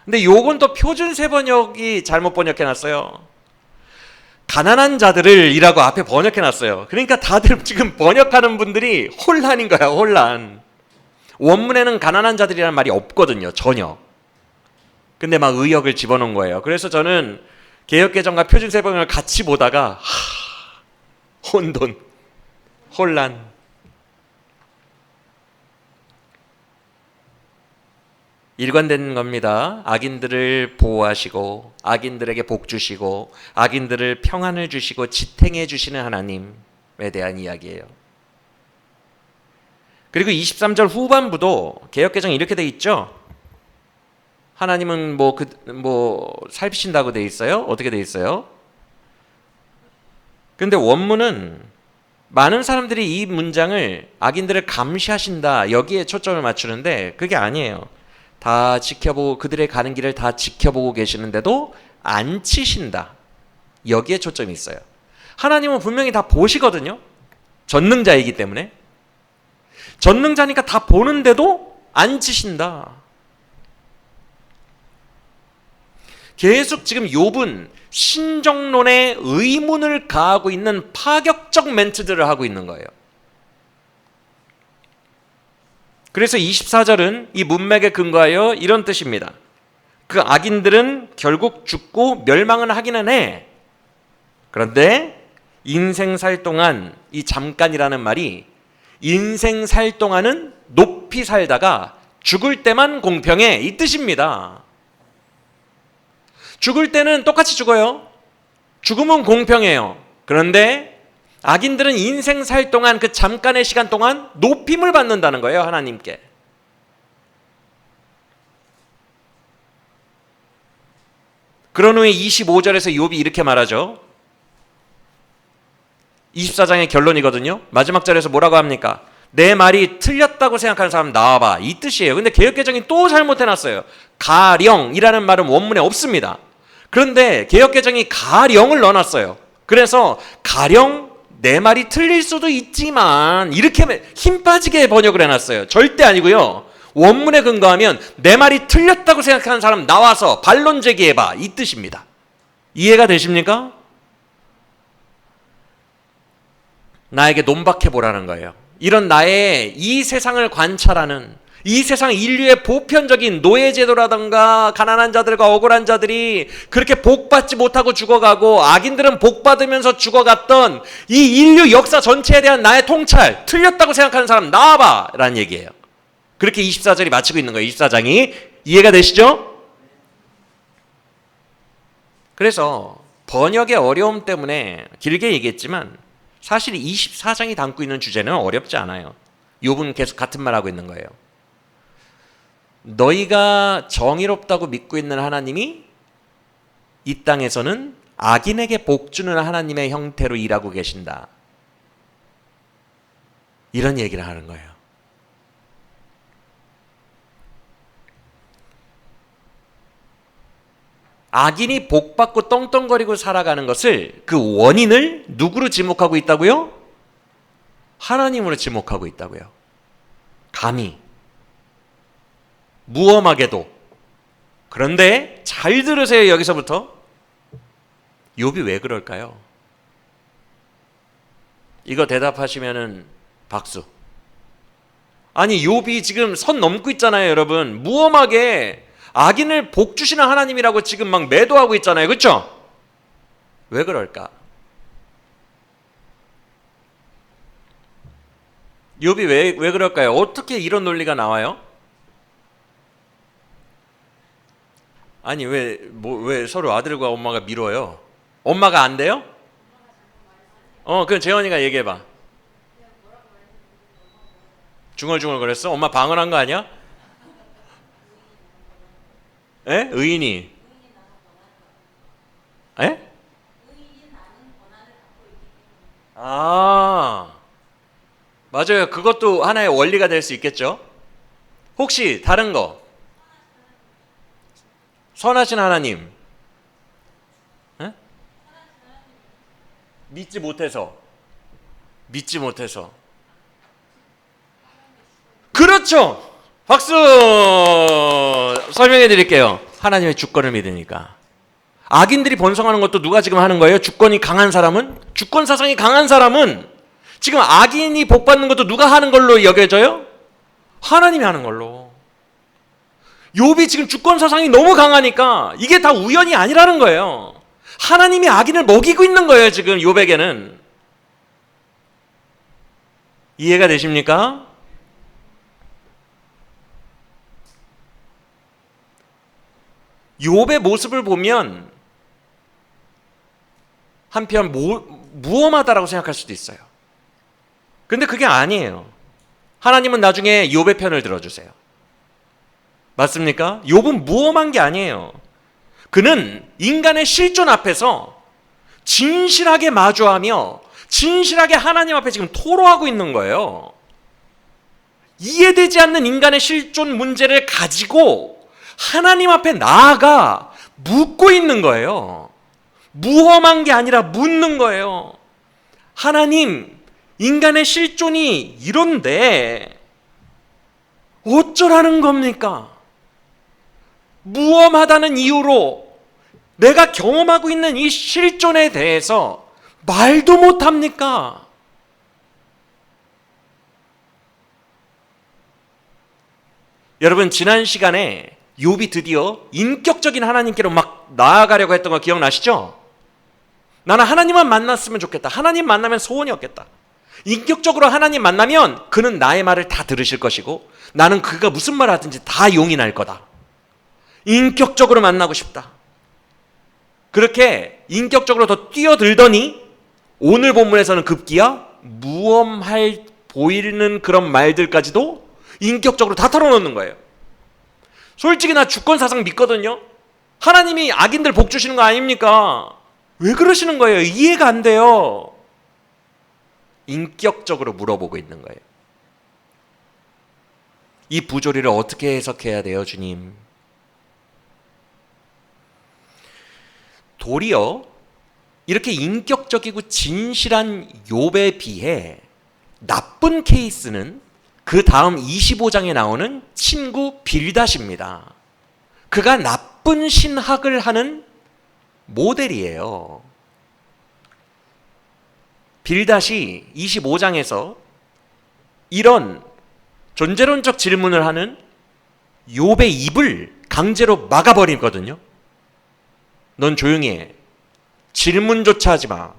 근데 요건 또 표준세 번역이 잘못 번역해놨어요. 가난한 자들을 이라고 앞에 번역해놨어요. 그러니까 다들 지금 번역하는 분들이 혼란인 거야, 혼란. 원문에는 가난한 자들이라는 말이 없거든요, 전혀. 근데 막 의역을 집어넣은 거예요. 그래서 저는 개역개정과 표준세법을 같이 보다가 혼돈, 혼란. 일관된 겁니다. 악인들을 보호하시고 악인들에게 복 주시고 악인들을 평안을 주시고 지탱해 주시는 하나님에 대한 이야기예요. 그리고 23절 후반부도 개역개정이 이렇게 돼 있죠. 하나님은 살피신다고 돼 있어요? 어떻게 돼 있어요? 근데 원문은 많은 사람들이 이 문장을 악인들을 감시하신다 여기에 초점을 맞추는데 그게 아니에요. 다 지켜보고 그들의 가는 길을 다 지켜보고 계시는데도 안 치신다. 여기에 초점이 있어요. 하나님은 분명히 다 보시거든요. 전능자이기 때문에. 전능자니까 다 보는데도 안 치신다. 계속 지금 욥은 신정론에 의문을 가하고 있는 파격적 멘트들을 하고 있는 거예요. 그래서 24절은 이 문맥에 근거하여 이런 뜻입니다. 그 악인들은 결국 죽고 멸망은 하기는 해. 그런데 인생 살 동안, 이 잠깐이라는 말이 인생 살 동안은 높이 살다가 죽을 때만 공평해, 이 뜻입니다. 죽을 때는 똑같이 죽어요. 죽음은 공평해요. 그런데 악인들은 인생 살 동안 그 잠깐의 시간 동안 높임을 받는다는 거예요. 하나님께. 그런 후에 25절에서 욥이 이렇게 말하죠. 24장의 결론이거든요. 마지막 절에서 뭐라고 합니까? 내 말이 틀렸다고 생각하는 사람 나와봐, 이 뜻이에요. 근데 개역개정이 또 잘못해놨어요. 가령이라는 말은 원문에 없습니다. 그런데 개역개정이 가령을 넣어놨어요. 그래서 가령 내 말이 틀릴 수도 있지만 이렇게 힘 빠지게 번역을 해놨어요. 절대 아니고요. 원문에 근거하면 내 말이 틀렸다고 생각하는 사람 나와서 반론 제기해봐, 이 뜻입니다. 이해가 되십니까? 나에게 논박해보라는 거예요. 이런 나의 이 세상을 관찰하는, 이 세상 인류의 보편적인 노예제도라든가 가난한 자들과 억울한 자들이 그렇게 복받지 못하고 죽어가고 악인들은 복받으면서 죽어갔던 이 인류 역사 전체에 대한 나의 통찰, 틀렸다고 생각하는 사람 나와봐 라는 얘기예요. 그렇게 24절이 마치고 있는 거예요. 24장이. 이해가 되시죠? 그래서 번역의 어려움 때문에 길게 얘기했지만 사실 24장이 담고 있는 주제는 어렵지 않아요. 욥은 계속 같은 말 하고 있는 거예요. 너희가 정의롭다고 믿고 있는 하나님이 이 땅에서는 악인에게 복 주는 하나님의 형태로 일하고 계신다. 이런 얘기를 하는 거예요. 악인이 복받고 떵떵거리고 살아가는 것을, 그 원인을 누구로 지목하고 있다고요? 하나님으로 지목하고 있다고요. 감히. 무엄하게도. 그런데 잘 들으세요. 여기서부터 욥이 왜 그럴까요? 이거 대답하시면은 박수. 아니 욥이 지금 선 넘고 있잖아요. 여러분, 무엄하게 악인을 복 주시는 하나님이라고 지금 막 매도하고 있잖아요. 그렇죠? 왜 그럴까? 욥이 왜 그럴까요? 어떻게 이런 논리가 나와요? 아니 왜 서로 아들과 엄마가 미뤄요? 엄마가 안 돼요? 그럼 재원이가 얘기해봐. 중얼중얼 그랬어? 엄마 방언한 거 아니야? 에? 의인이. 에? 아, 맞아요. 그것도 하나의 원리가 될 수 있겠죠. 혹시 다른 거? 선하신 하나님. 에? 믿지 못해서. 그렇죠. 박수! 설명해 드릴게요. 하나님의 주권을 믿으니까. 악인들이 번성하는 것도 누가 지금 하는 거예요? 주권이 강한 사람은? 주권 사상이 강한 사람은 지금 악인이 복받는 것도 누가 하는 걸로 여겨져요? 하나님이 하는 걸로. 욥이 지금 주권 사상이 너무 강하니까 이게 다 우연이 아니라는 거예요. 하나님이 악인을 먹이고 있는 거예요, 지금 욥에게는. 이해가 되십니까? 욥의 모습을 보면 한편 무엄하다라고 생각할 수도 있어요. 근데 그게 아니에요. 하나님은 나중에 욥의 편을 들어주세요. 맞습니까? 욥은 무엄한 게 아니에요. 그는 인간의 실존 앞에서 진실하게 마주하며 진실하게 하나님 앞에 지금 토로하고 있는 거예요. 이해되지 않는 인간의 실존 문제를 가지고 하나님 앞에 나아가 묻고 있는 거예요. 무엄한 게 아니라 묻는 거예요. 하나님, 인간의 실존이 이런데 어쩌라는 겁니까? 무엄하다는 이유로 내가 경험하고 있는 이 실존에 대해서 말도 못합니까? 여러분, 지난 시간에 욥이 드디어 인격적인 하나님께로 막 나아가려고 했던 거 기억나시죠? 나는 하나님만 만났으면 좋겠다. 하나님 만나면 소원이 없겠다. 인격적으로 하나님 만나면 그는 나의 말을 다 들으실 것이고 나는 그가 무슨 말 하든지 다 용인할 거다. 인격적으로 만나고 싶다. 그렇게 인격적으로 더 뛰어들더니 오늘 본문에서는 급기야 무엄할 보이는 그런 말들까지도 인격적으로 다 털어놓는 거예요. 솔직히 나 주권사상 믿거든요. 하나님이 악인들 복 주시는 거 아닙니까? 왜 그러시는 거예요? 이해가 안 돼요. 인격적으로 물어보고 있는 거예요. 이 부조리를 어떻게 해석해야 돼요, 주님? 도리어 이렇게 인격적이고 진실한 욥에 비해 나쁜 케이스는 그 다음 25장에 나오는 친구 빌닷입니다. 그가 나쁜 신학을 하는 모델이에요. 빌닷이 25장에서 이런 존재론적 질문을 하는 욥의 입을 강제로 막아버리거든요. 넌 조용히 해. 질문조차 하지 마.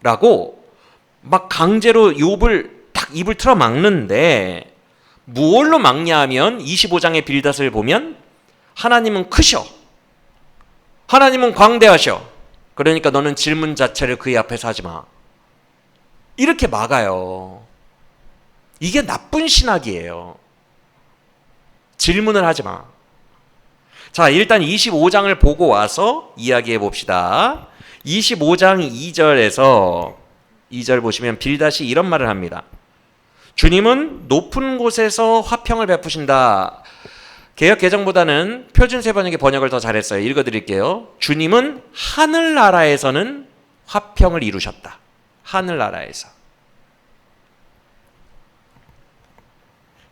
라고 막 강제로 욥을 딱 입을 틀어 막는데 무엇로 막냐 하면 25장의 빌닷을 보면 하나님은 크셔. 하나님은 광대하셔. 그러니까 너는 질문 자체를 그의 앞에서 하지 마. 이렇게 막아요. 이게 나쁜 신학이에요. 질문을 하지 마. 자, 일단 25장을 보고 와서 이야기해 봅시다. 25장 2절에서 2절 보시면 빌닷이 이런 말을 합니다. 주님은 높은 곳에서 화평을 베푸신다. 개역 개정보다는 표준세 번역의 번역을 더 잘했어요. 읽어드릴게요. 주님은 하늘나라에서는 화평을 이루셨다. 하늘나라에서.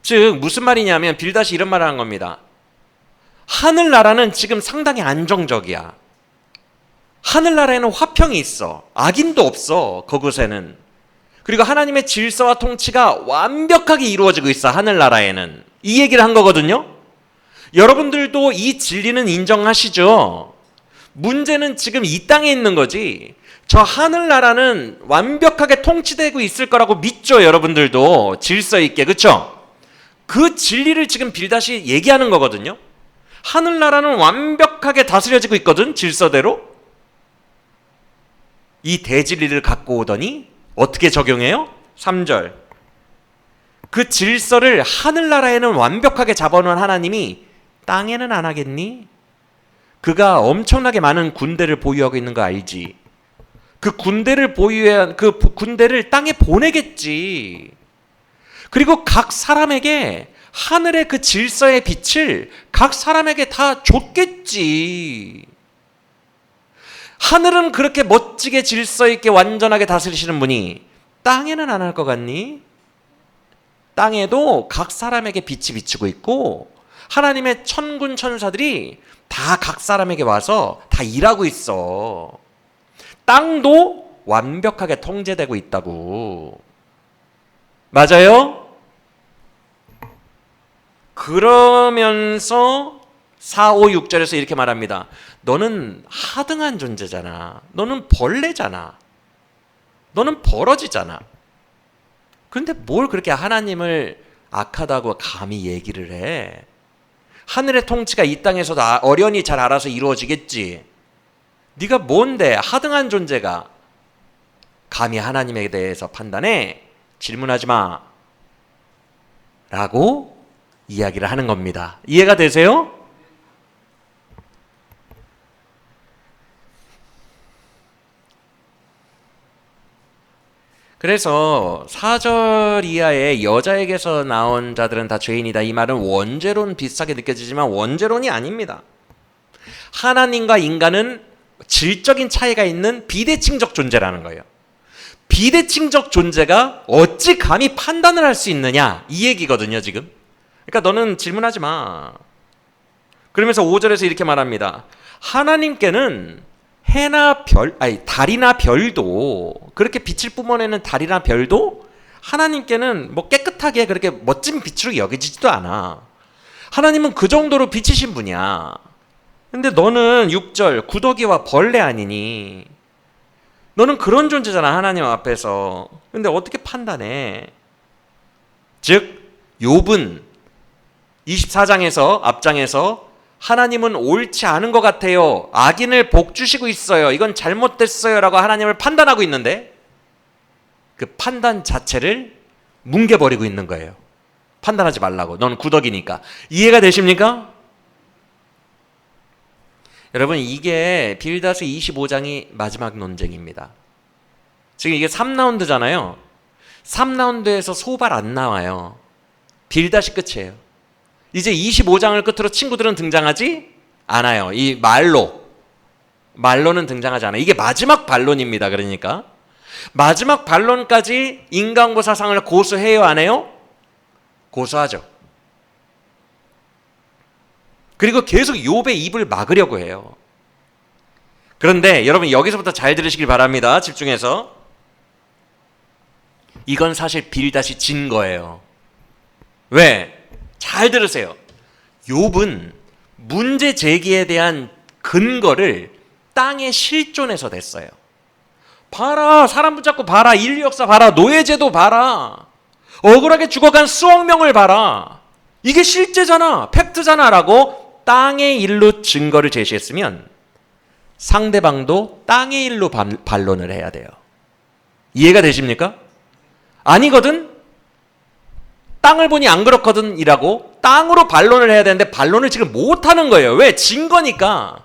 즉 무슨 말이냐면 빌닷이 이런 말을 한 겁니다. 하늘나라는 지금 상당히 안정적이야. 하늘나라에는 화평이 있어. 악인도 없어. 그곳에는. 그리고 하나님의 질서와 통치가 완벽하게 이루어지고 있어. 하늘나라에는. 이 얘기를 한 거거든요. 여러분들도 이 진리는 인정하시죠? 문제는 지금 이 땅에 있는 거지. 저 하늘나라는 완벽하게 통치되고 있을 거라고 믿죠, 여러분들도. 질서 있게, 그렇죠? 그 진리를 지금 빌닷이 얘기하는 거거든요. 하늘나라는 완벽하게 다스려지고 있거든, 질서대로. 이 대진리를 갖고 오더니 어떻게 적용해요? 3절. 그 질서를 하늘나라에는 완벽하게 잡아놓은 하나님이 땅에는 안 하겠니? 그가 엄청나게 많은 군대를 보유하고 있는 거 알지? 그 군대를 보유한 그 군대를 땅에 보내겠지. 그리고 각 사람에게 하늘의 그 질서의 빛을 각 사람에게 다 줬겠지. 하늘은 그렇게 멋지게 질서 있게 완전하게 다스리시는 분이 땅에는 안 할 것 같니? 땅에도 각 사람에게 빛이 비치고 있고 하나님의 천군 천사들이 다 각 사람에게 와서 다 일하고 있어. 땅도 완벽하게 통제되고 있다고. 맞아요? 그러면서 4, 5, 6절에서 이렇게 말합니다. 너는 하등한 존재잖아. 너는 벌레잖아. 너는 버러지잖아. 그런데 뭘 그렇게 하나님을 악하다고 감히 얘기를 해? 하늘의 통치가 이 땅에서도 어련히 잘 알아서 이루어지겠지. 네가 뭔데 하등한 존재가 감히 하나님에 대해서 판단해? 질문하지 마. 라고 이야기를 하는 겁니다. 이해가 되세요? 그래서 4절 이하의 여자에게서 나온 자들은 다 죄인이다. 이 말은 원죄론 비슷하게 느껴지지만 원죄론이 아닙니다. 하나님과 인간은 질적인 차이가 있는 비대칭적 존재라는 거예요. 비대칭적 존재가 어찌 감히 판단을 할 수 있느냐 이 얘기거든요 지금. 그러니까 너는 질문하지 마. 그러면서 5절에서 이렇게 말합니다. 하나님께는 달이나 별도, 그렇게 빛을 뿜어내는 달이나 별도 하나님께는 뭐 깨끗하게 그렇게 멋진 빛으로 여겨지지도 않아. 하나님은 그 정도로 빛이신 분이야. 근데 너는 6절 구더기와 벌레 아니니? 너는 그런 존재잖아 하나님 앞에서. 근데 어떻게 판단해? 즉 욥은 24장에서 앞장에서 하나님은 옳지 않은 것 같아요. 악인을 복주시고 있어요. 이건 잘못됐어요. 라고 하나님을 판단하고 있는데 그 판단 자체를 뭉개버리고 있는 거예요. 판단하지 말라고. 넌 구더기니까. 이해가 되십니까? 여러분 이게 빌다스 25장이 마지막 논쟁입니다. 지금 이게 3라운드잖아요. 3라운드에서 소발 안 나와요. 빌다시 끝이에요. 이제 25장을 끝으로 친구들은 등장하지 않아요. 이 말로는 등장하지 않아요. 이게 마지막 반론입니다. 그러니까 마지막 반론까지 인간고 사상을 고수해요 안 해요? 고수하죠. 그리고 계속 욥의 입을 막으려고 해요. 그런데 여러분 여기서부터 잘 들으시길 바랍니다. 집중해서. 이건 사실 빌다시 진 거예요. 왜? 잘 들으세요. 욥은 문제 제기에 대한 근거를 땅의 실존에서 냈어요. 봐라, 사람 붙잡고 봐라, 인류 역사 봐라, 노예제도 봐라, 억울하게 죽어간 수억 명을 봐라, 이게 실제잖아, 팩트잖아 라고 땅의 일로 증거를 제시했으면 상대방도 땅의 일로 반론을 해야 돼요. 이해가 되십니까? 아니거든? 땅을 보니 안 그렇거든 이라고 땅으로 반론을 해야 되는데 반론을 지금 못하는 거예요. 왜? 진 거니까.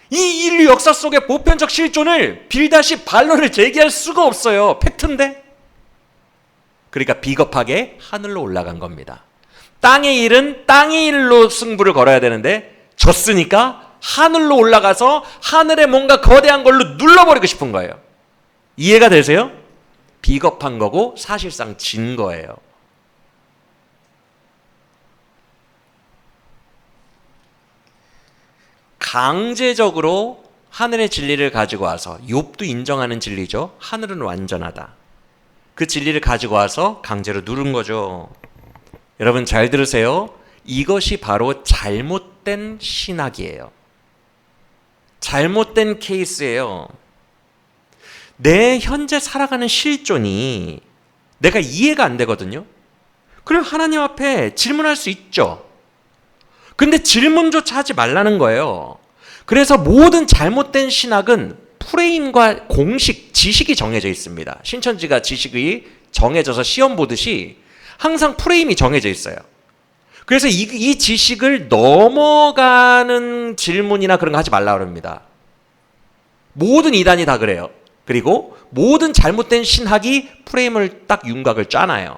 이 인류 역사 속의 보편적 실존을 빌다시 반론을 제기할 수가 없어요. 팩트인데. 그러니까 비겁하게 하늘로 올라간 겁니다. 땅의 일은 땅의 일로 승부를 걸어야 되는데 졌으니까 하늘로 올라가서 하늘에 뭔가 거대한 걸로 눌러버리고 싶은 거예요. 이해가 되세요? 비겁한 거고 사실상 진 거예요. 강제적으로 하늘의 진리를 가지고 와서, 욥도 인정하는 진리죠. 하늘은 완전하다. 그 진리를 가지고 와서 강제로 누른 거죠. 여러분 잘 들으세요. 이것이 바로 잘못된 신학이에요. 잘못된 케이스예요. 내 현재 살아가는 실존이 내가 이해가 안 되거든요. 그럼 하나님 앞에 질문할 수 있죠. 근데 질문조차 하지 말라는 거예요. 그래서 모든 잘못된 신학은 프레임과 공식, 지식이 정해져 있습니다. 신천지가 지식이 정해져서 시험 보듯이 항상 프레임이 정해져 있어요. 그래서 이 지식을 넘어가는 질문이나 그런 거 하지 말라고 합니다. 모든 이단이 다 그래요. 그리고 모든 잘못된 신학이 프레임을 딱 윤곽을 짜놔요.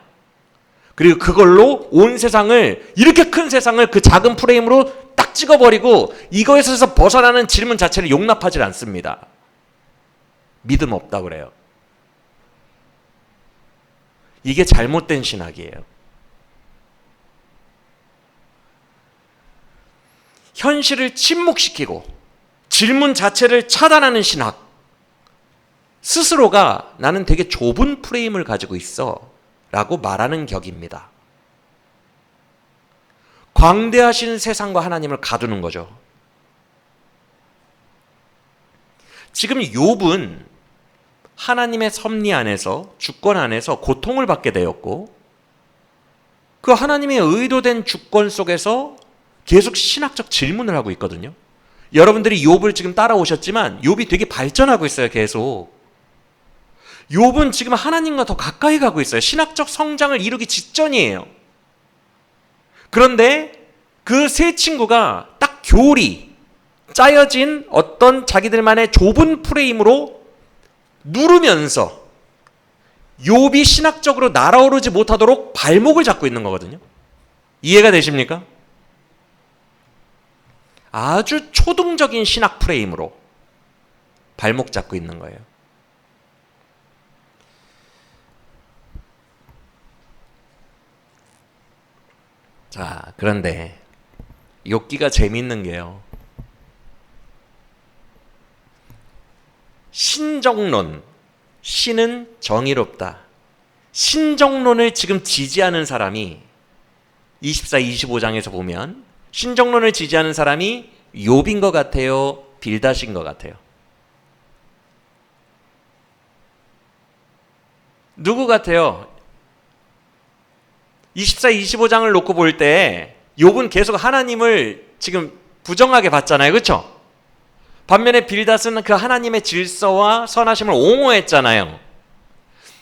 그리고 그걸로 온 세상을, 이렇게 큰 세상을 그 작은 프레임으로 딱 찍어버리고 이거에서 벗어나는 질문 자체를 용납하지 않습니다. 믿음 없다고 그래요. 이게 잘못된 신학이에요. 현실을 침묵시키고 질문 자체를 차단하는 신학. 스스로가 나는 되게 좁은 프레임을 가지고 있어 라고 말하는 격입니다. 광대하신 세상과 하나님을 가두는 거죠. 지금 욥은 하나님의 섭리 안에서, 주권 안에서 고통을 받게 되었고, 그 하나님의 의도된 주권 속에서 계속 신학적 질문을 하고 있거든요. 여러분들이 욥을 지금 따라오셨지만 욥이 되게 발전하고 있어요. 계속 욥은 지금 하나님과 더 가까이 가고 있어요. 신학적 성장을 이루기 직전이에요. 그런데 그 세 친구가 딱 교리 짜여진 어떤 자기들만의 좁은 프레임으로 누르면서 욥이 신학적으로 날아오르지 못하도록 발목을 잡고 있는 거거든요. 이해가 되십니까? 아주 초등적인 신학 프레임으로 발목 잡고 있는 거예요. 자, 그런데 욥기가 재밌는 게요. 신정론, 신은 정의롭다. 신정론을 지금 지지하는 사람이 24, 25장에서 보면 신정론을 지지하는 사람이 욥인 것 같아요? 빌닷인 것 같아요? 누구 같아요? 24, 25장을 놓고 볼 때 욥은 계속 하나님을 지금 부정하게 봤잖아요. 그렇죠? 반면에 빌닷은 그 하나님의 질서와 선하심을 옹호했잖아요.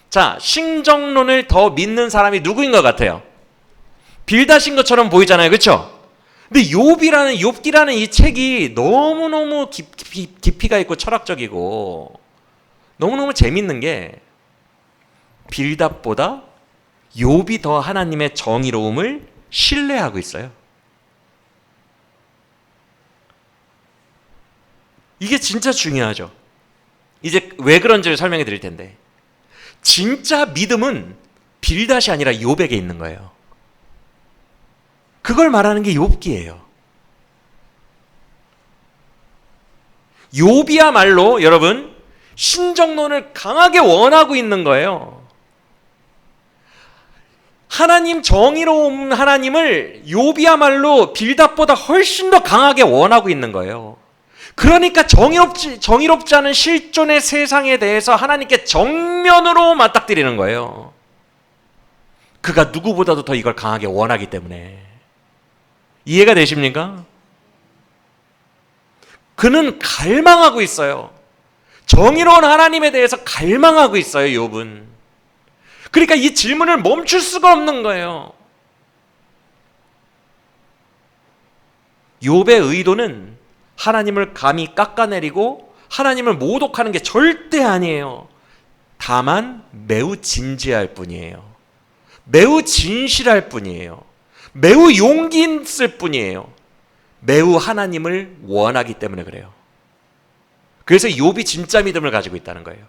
자, 신정론을 더 믿는 사람이 누구인 것 같아요? 빌닷인 것처럼 보이잖아요. 그렇죠? 근데 욥기라는 이 책이 너무너무 깊이가 있고 철학적이고 너무너무 재밌는 게 빌닷보다 욥이 더 하나님의 정의로움을 신뢰하고 있어요. 이게 진짜 중요하죠. 이제 왜 그런지를 설명해 드릴 텐데, 진짜 믿음은 빌닷이 아니라 욥에게 있는 거예요. 그걸 말하는 게 욥기예요. 욥이야말로 여러분 신정론을 강하게 원하고 있는 거예요. 하나님 정의로운 하나님을 욥이야말로 빌닷보다 훨씬 더 강하게 원하고 있는 거예요. 그러니까 정의롭지 않은 실존의 세상에 대해서 하나님께 정면으로 맞닥뜨리는 거예요. 그가 누구보다도 더 이걸 강하게 원하기 때문에. 이해가 되십니까? 그는 갈망하고 있어요. 정의로운 하나님에 대해서 갈망하고 있어요, 욥은. 그러니까 이 질문을 멈출 수가 없는 거예요. 욥의 의도는 하나님을 감히 깎아내리고 하나님을 모독하는 게 절대 아니에요. 다만 매우 진지할 뿐이에요. 매우 진실할 뿐이에요. 매우 용기 있을 뿐이에요. 매우 하나님을 원하기 때문에 그래요. 그래서 욥이 진짜 믿음을 가지고 있다는 거예요.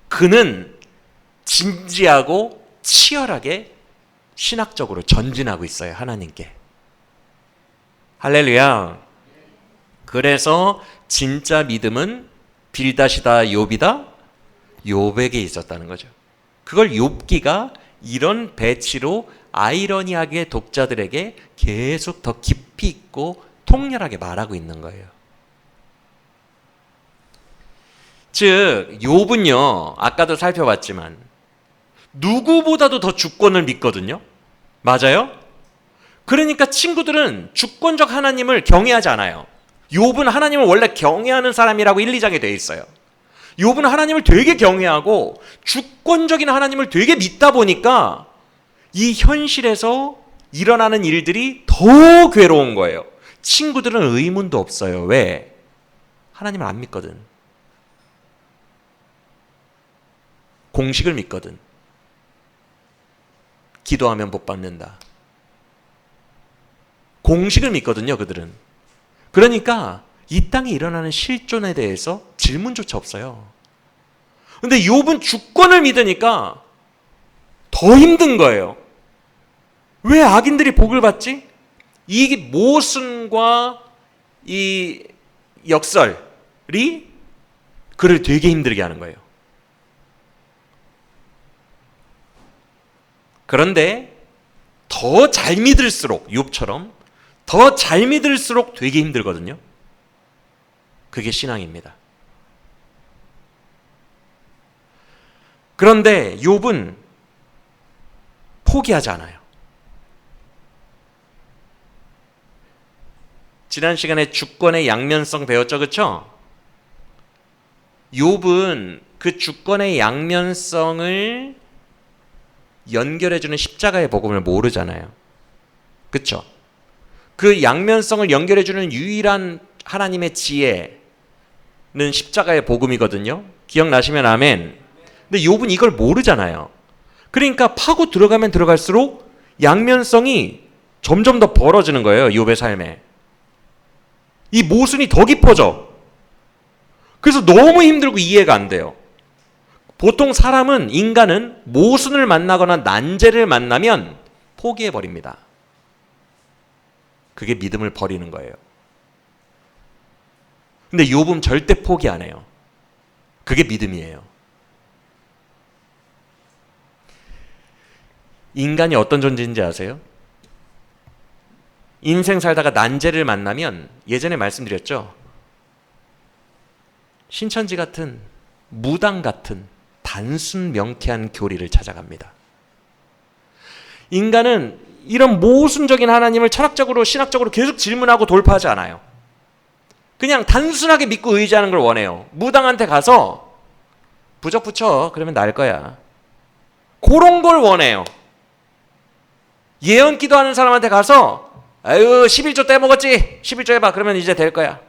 그는 진지하고 치열하게 신학적으로 전진하고 있어요. 하나님께. 할렐루야. 그래서 진짜 믿음은 빌닷이다, 욥이다? 욥에게 있었다는 거죠. 그걸 욥기가 이런 배치로 아이러니하게 독자들에게 계속 더 깊이 있고 통렬하게 말하고 있는 거예요. 즉 욥은요, 아까도 살펴봤지만 누구보다도 더 주권을 믿거든요. 맞아요? 그러니까 친구들은 주권적 하나님을 경외하지 않아요. 욥은 하나님을 원래 경외하는 사람이라고 1, 2장에 되어 있어요. 욥은 하나님을 되게 경외하고 주권적인 하나님을 되게 믿다 보니까 이 현실에서 일어나는 일들이 더 괴로운 거예요. 친구들은 의문도 없어요. 왜? 하나님을 안 믿거든. 공식을 믿거든. 기도하면 복 받는다. 공식을 믿거든요, 그들은. 그러니까 이 땅에 일어나는 실존에 대해서 질문조차 없어요. 근데 욥은 주권을 믿으니까 더 힘든 거예요. 왜 악인들이 복을 받지? 이 모순과 이 역설이 그를 되게 힘들게 하는 거예요. 그런데 더 잘 믿을수록, 욥처럼 더 잘 믿을수록 되게 힘들거든요. 그게 신앙입니다. 그런데 욥은 포기하지 않아요. 지난 시간에 주권의 양면성 배웠죠, 그렇죠? 욥은 그 주권의 양면성을 연결해주는 십자가의 복음을 모르잖아요. 그렇죠? 그 양면성을 연결해주는 유일한 하나님의 지혜는 십자가의 복음이거든요. 기억나시면 아멘. 근데 욥은 이걸 모르잖아요. 그러니까 파고 들어가면 들어갈수록 양면성이 점점 더 벌어지는 거예요. 욥의 삶에. 이 모순이 더 깊어져. 그래서 너무 힘들고 이해가 안 돼요. 보통 사람은, 인간은 모순을 만나거나 난제를 만나면 포기해버립니다. 그게 믿음을 버리는 거예요. 근데 욥은 절대 포기 안 해요. 그게 믿음이에요. 인간이 어떤 존재인지 아세요? 인생 살다가 난제를 만나면, 예전에 말씀드렸죠? 신천지 같은, 무당 같은 단순 명쾌한 교리를 찾아갑니다. 인간은 이런 모순적인 하나님을 철학적으로, 신학적으로 계속 질문하고 돌파하지 않아요. 그냥 단순하게 믿고 의지하는 걸 원해요. 무당한테 가서 부적 붙여, 그러면 날 거야. 그런 걸 원해요. 예언 기도하는 사람한테 가서 아유 11조 떼먹었지, 11조 해봐, 그러면 이제 될 거야.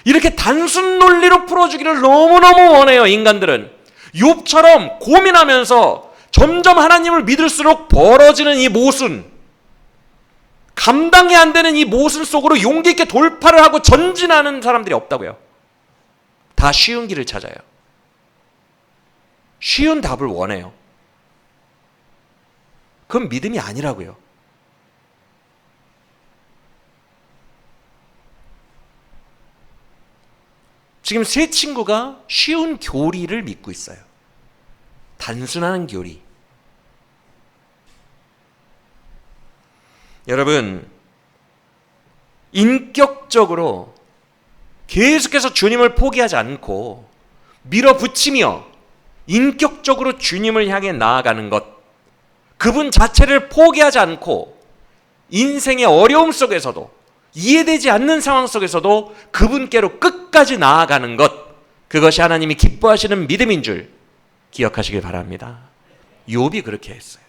이렇게 단순 논리로 풀어주기를 너무너무 원해요. 인간들은 욥처럼 고민하면서 점점 하나님을 믿을수록 벌어지는 이 모순, 감당이 안 되는 이 모순 속으로 용기 있게 돌파를 하고 전진하는 사람들이 없다고요. 다 쉬운 길을 찾아요. 쉬운 답을 원해요. 그건 믿음이 아니라고요. 지금 세 친구가 쉬운 교리를 믿고 있어요. 단순한 교리. 여러분, 인격적으로 계속해서 주님을 포기하지 않고 밀어붙이며 인격적으로 주님을 향해 나아가는 것, 그분 자체를 포기하지 않고 인생의 어려움 속에서도, 이해되지 않는 상황 속에서도 그분께로 끝까지 나아가는 것, 그것이 하나님이 기뻐하시는 믿음인 줄 기억하시길 바랍니다. 욥이 그렇게 했어요.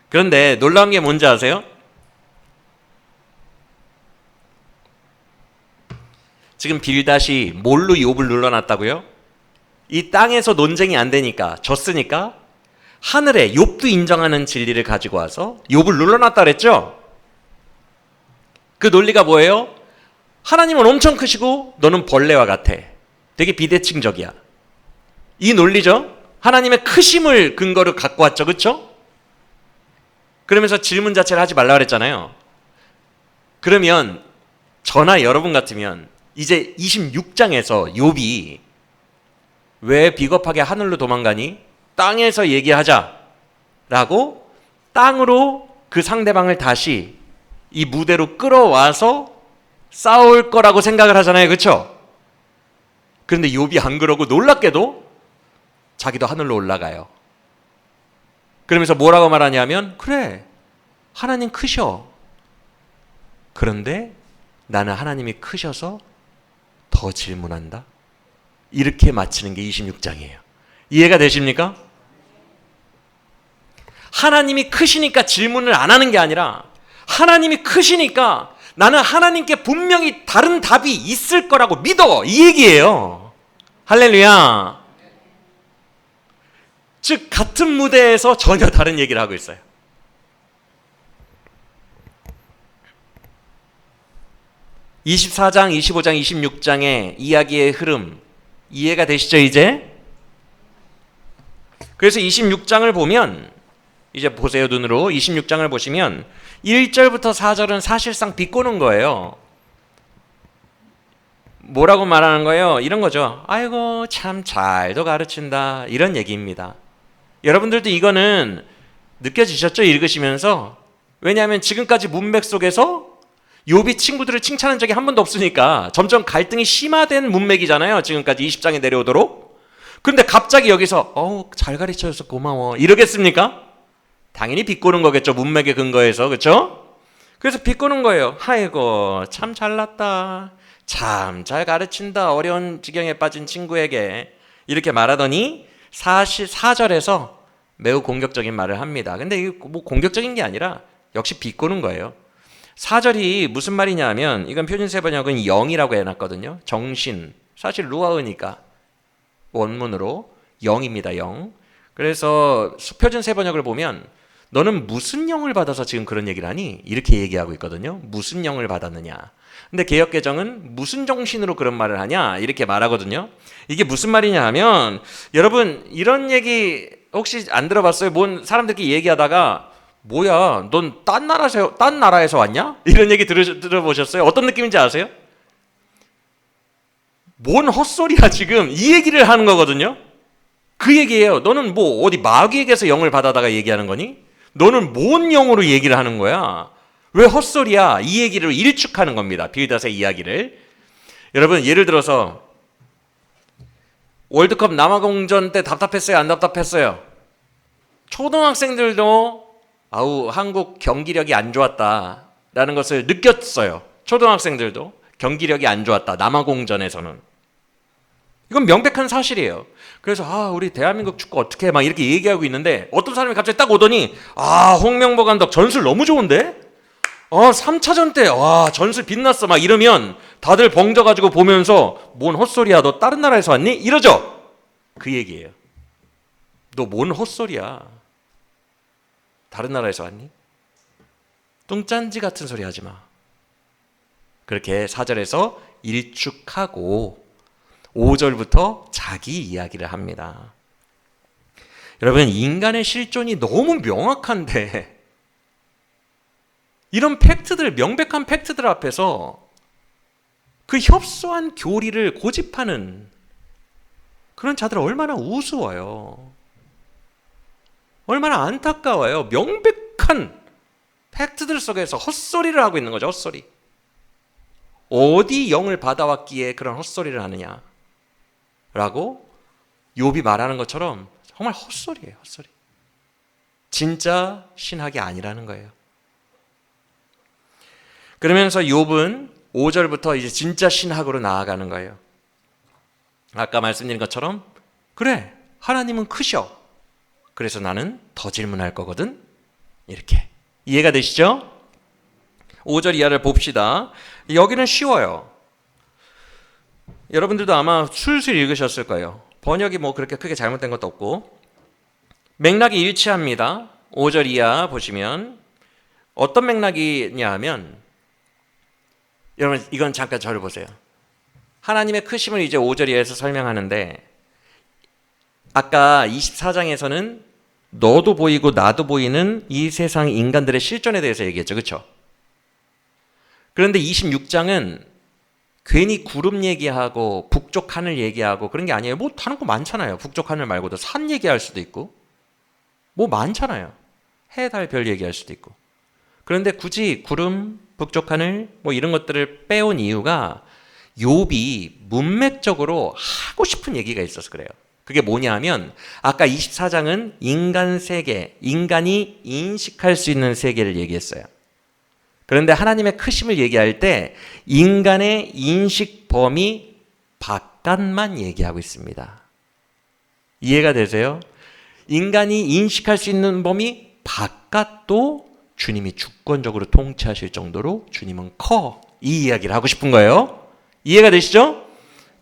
그런데 놀라운 게 뭔지 아세요? 지금 빌닷이 뭘로 욥을 눌러놨다고요? 이 땅에서 논쟁이 안 되니까, 졌으니까 하늘에 욥도 인정하는 진리를 가지고 와서 욥을 눌러놨다 그랬죠? 그 논리가 뭐예요? 하나님은 엄청 크시고 너는 벌레와 같아. 되게 비대칭적이야. 이 논리죠? 하나님의 크심을 근거로 갖고 왔죠. 그렇죠? 그러면서 질문 자체를 하지 말라 그랬잖아요. 그러면 저나 여러분 같으면 이제 26장에서 욥이 왜 비겁하게 하늘로 도망가니? 땅에서 얘기하자라고 땅으로 그 상대방을 다시 이 무대로 끌어와서 싸울 거라고 생각을 하잖아요. 그렇죠? 그런데 욥이 안 그러고 놀랍게도 자기도 하늘로 올라가요. 그러면서 뭐라고 말하냐면, 그래, 하나님 크셔. 그런데 나는 하나님이 크셔서 더 질문한다. 이렇게 마치는 게 26장이에요. 이해가 되십니까? 하나님이 크시니까 질문을 안 하는 게 아니라, 하나님이 크시니까 나는 하나님께 분명히 다른 답이 있을 거라고 믿어, 이 얘기예요. 할렐루야. 즉 같은 무대에서 전혀 다른 얘기를 하고 있어요. (24장) (25장) (26장의) 이야기의 흐름 이해가 되시죠 이제? 그래서 26장을 보면, 이제 보세요 눈으로. 26장을 보시면 1절부터 4절은 사실상 비꼬는 거예요. 뭐라고 말하는 거예요? 이런 거죠. 아이고 참 잘도 가르친다, 이런 얘기입니다. 여러분들도 이거는 느껴지셨죠? 읽으시면서. 왜냐하면 지금까지 문맥 속에서 욥이 친구들을 칭찬한 적이 한 번도 없으니까 점점 갈등이 심화된 문맥이잖아요. 지금까지 20장에 내려오도록. 그런데 갑자기 여기서 잘 가르쳐줘서 고마워 이러겠습니까? 당연히 비꼬는 거겠죠. 문맥의 근거에서. 그렇죠? 그래서 비꼬는 거예요. 아이고 참 잘났다. 참 잘 가르친다. 어려운 지경에 빠진 친구에게. 이렇게 말하더니 4절에서 매우 공격적인 말을 합니다. 근데 이게 뭐 공격적인 게 아니라 역시 비꼬는 거예요. 4절이 무슨 말이냐 하면 이건 표준세 번역은 영이라고 해놨거든요. 정신. 사실 루아흐니까 원문으로 영입니다. 영. 그래서 표준세 번역을 보면 너는 무슨 영을 받아서 지금 그런 얘기를 하니? 이렇게 얘기하고 있거든요. 무슨 영을 받았느냐. 근데 개역개정은 무슨 정신으로 그런 말을 하냐? 이렇게 말하거든요. 이게 무슨 말이냐 하면 여러분 이런 얘기 혹시 안 들어봤어요? 뭔 사람들끼리 얘기하다가 뭐야 넌 딴 나라에서 왔냐? 이런 얘기 들어보셨어요? 어떤 느낌인지 아세요? 뭔 헛소리야 지금 이 얘기를 하는 거거든요. 그 얘기예요. 너는 뭐 어디 마귀에게서 영을 받아다가 얘기하는 거니? 너는 뭔 영으로 얘기를 하는 거야? 왜 헛소리야? 이 얘기를 일축하는 겁니다. 빌닷의 이야기를. 여러분 예를 들어서 월드컵 남아공전 때 답답했어요? 안 답답했어요? 초등학생들도 한국 경기력이 안 좋았다라는 것을 느꼈어요. 초등학생들도 경기력이 안 좋았다. 남아공전에서는. 이건 명백한 사실이에요. 그래서 우리 대한민국 축구 어떻게 해? 막 이렇게 얘기하고 있는데 어떤 사람이 갑자기 딱 오더니 홍명보 감독 전술 너무 좋은데? 3차전 때 전술 빛났어 막 이러면 다들 벙져가지고 보면서 뭔 헛소리야 너 다른 나라에서 왔니? 이러죠? 그 얘기예요. 너 뭔 헛소리야 다른 나라에서 왔니? 뚱짠지 같은 소리 하지 마. 그렇게 4절에서 일축하고 5절부터 자기 이야기를 합니다. 여러분 인간의 실존이 너무 명확한데 이런 팩트들, 명백한 팩트들 앞에서 그 협소한 교리를 고집하는 그런 자들 얼마나 우스워요. 얼마나 안타까워요. 명백한 팩트들 속에서 헛소리를 하고 있는 거죠. 헛소리. 어디 영을 받아왔기에 그런 헛소리를 하느냐 라고 욥이 말하는 것처럼 정말 헛소리예요. 헛소리. 진짜 신학이 아니라는 거예요. 그러면서 욥은 5절부터 이제 진짜 신학으로 나아가는 거예요. 아까 말씀드린 것처럼 그래 하나님은 크셔. 그래서 나는 더 질문할 거거든. 이렇게 이해가 되시죠? 5절 이하를 봅시다. 여기는 쉬워요. 여러분들도 아마 술술 읽으셨을 거예요. 번역이 뭐 그렇게 크게 잘못된 것도 없고 맥락이 일치합니다. 5절 이하 보시면 어떤 맥락이냐 하면 여러분 이건 잠깐 저를 보세요. 하나님의 크심을 이제 5절 이하에서 설명하는데 아까 24장에서는 너도 보이고 나도 보이는 이 세상 인간들의 실존에 대해서 얘기했죠. 그렇죠? 그런데 26장은 괜히 구름 얘기하고 북쪽 하늘 얘기하고 그런 게 아니에요. 뭐 다른 거 많잖아요. 북쪽 하늘 말고도 산 얘기할 수도 있고 뭐 많잖아요. 해, 달, 별 얘기할 수도 있고. 그런데 굳이 구름, 북쪽 하늘 뭐 이런 것들을 빼온 이유가 욥이 문맥적으로 하고 싶은 얘기가 있어서 그래요. 그게 뭐냐 하면 아까 24장은 인간 세계, 인간이 인식할 수 있는 세계를 얘기했어요. 그런데 하나님의 크심을 얘기할 때 인간의 인식 범위 바깥만 얘기하고 있습니다. 이해가 되세요? 인간이 인식할 수 있는 범위 바깥도 주님이 주권적으로 통치하실 정도로 주님은 커. 이 이야기를 하고 싶은 거예요. 이해가 되시죠?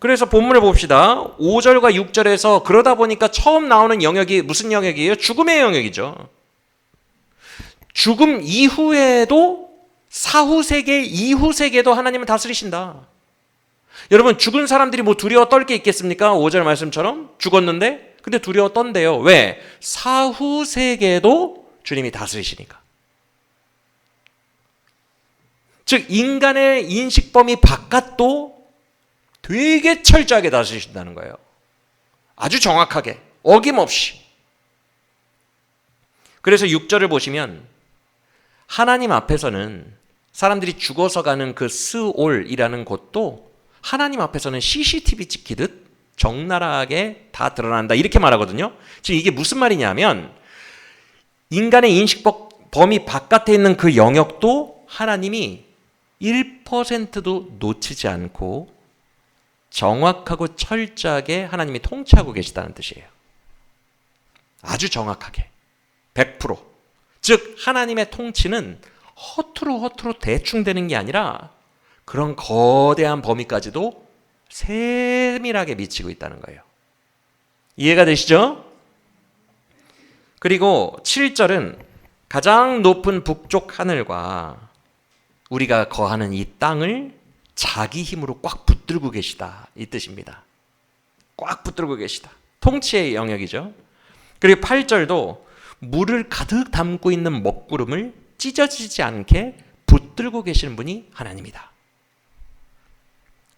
그래서 본문을 봅시다. 5절과 6절에서 그러다 보니까 처음 나오는 영역이 무슨 영역이에요? 죽음의 영역이죠. 죽음 이후에도 사후 세계, 이후 세계도 하나님은 다스리신다. 여러분 죽은 사람들이 뭐 두려워 떨 게 있겠습니까? 5절 말씀처럼 죽었는데 근데 두려워 떤대요. 왜? 사후 세계도 주님이 다스리시니까. 즉 인간의 인식 범위 바깥도 되게 철저하게 다스리신다는 거예요. 아주 정확하게 어김없이. 그래서 6절을 보시면 하나님 앞에서는 사람들이 죽어서 가는 그 스올이라는 곳도 하나님 앞에서는 CCTV 찍히듯 적나라하게 다 드러난다 이렇게 말하거든요. 지금 이게 무슨 말이냐면 인간의 인식 범위 바깥에 있는 그 영역도 하나님이 1%도 놓치지 않고 정확하고 철저하게 하나님이 통치하고 계시다는 뜻이에요. 아주 정확하게 100%. 즉 하나님의 통치는 허투루 대충 되는 게 아니라 그런 거대한 범위까지도 세밀하게 미치고 있다는 거예요. 이해가 되시죠? 그리고 7절은 가장 높은 북쪽 하늘과 우리가 거하는 이 땅을 자기 힘으로 꽉 붙들고 계시다 이 뜻입니다. 꽉 붙들고 계시다. 통치의 영역이죠. 그리고 8절도 물을 가득 담고 있는 먹구름을 찢어지지 않게 붙들고 계시는 분이 하나님이다.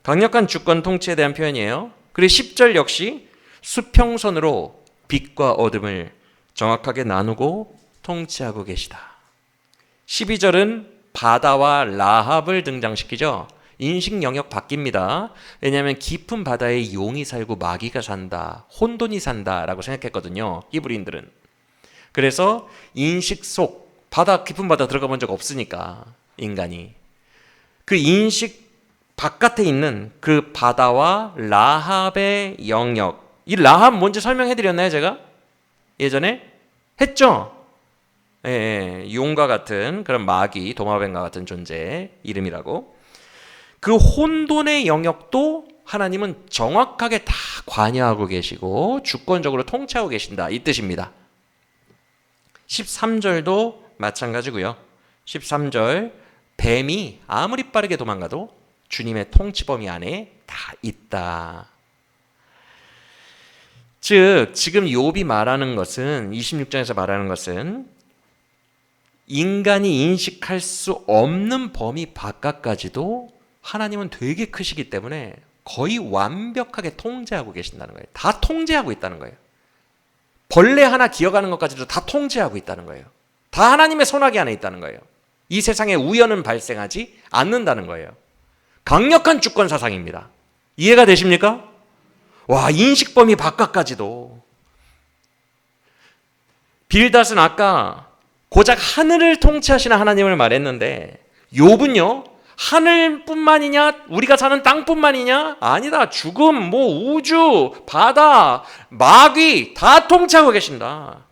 강력한 주권 통치에 대한 표현이에요. 그리고 10절 역시 수평선으로 빛과 어둠을 정확하게 나누고 통치하고 계시다. 12절은 바다와 라합을 등장시키죠. 인식 영역 바뀝니다. 왜냐하면 깊은 바다에 용이 살고 마귀가 산다, 혼돈이 산다라고 생각했거든요. 히브리인들은. 그래서 인식 속 바다 깊은 바다 들어가 본 적 없으니까 인간이 그 인식 바깥에 있는 그 바다와 라합의 영역, 이 라합 뭔지 설명해 드렸나요 제가? 예전에? 했죠? 예, 용과 같은 그런 마귀, 도마뱀과 같은 존재의 이름이라고. 그 혼돈의 영역도 하나님은 정확하게 다 관여하고 계시고 주권적으로 통치하고 계신다 이 뜻입니다. 13절도 마찬가지고요. 13절 뱀이 아무리 빠르게 도망가도 주님의 통치 범위 안에 다 있다. 즉 지금 욥이 말하는 것은 26장에서 말하는 것은 인간이 인식할 수 없는 범위 바깥까지도 하나님은 되게 크시기 때문에 거의 완벽하게 통제하고 계신다는 거예요. 다 통제하고 있다는 거예요. 벌레 하나 기어가는 것까지도 다 통제하고 있다는 거예요. 다 하나님의 손아귀 안에 있다는 거예요. 이 세상에 우연은 발생하지 않는다는 거예요. 강력한 주권 사상입니다. 이해가 되십니까? 와, 인식 범위 바깥까지도. 빌닷은 아까 고작 하늘을 통치하시는 하나님을 말했는데 욥은요 하늘뿐만이냐 우리가 사는 땅뿐만이냐 아니다. 죽음, 우주, 바다, 마귀 다 통치하고 계신다.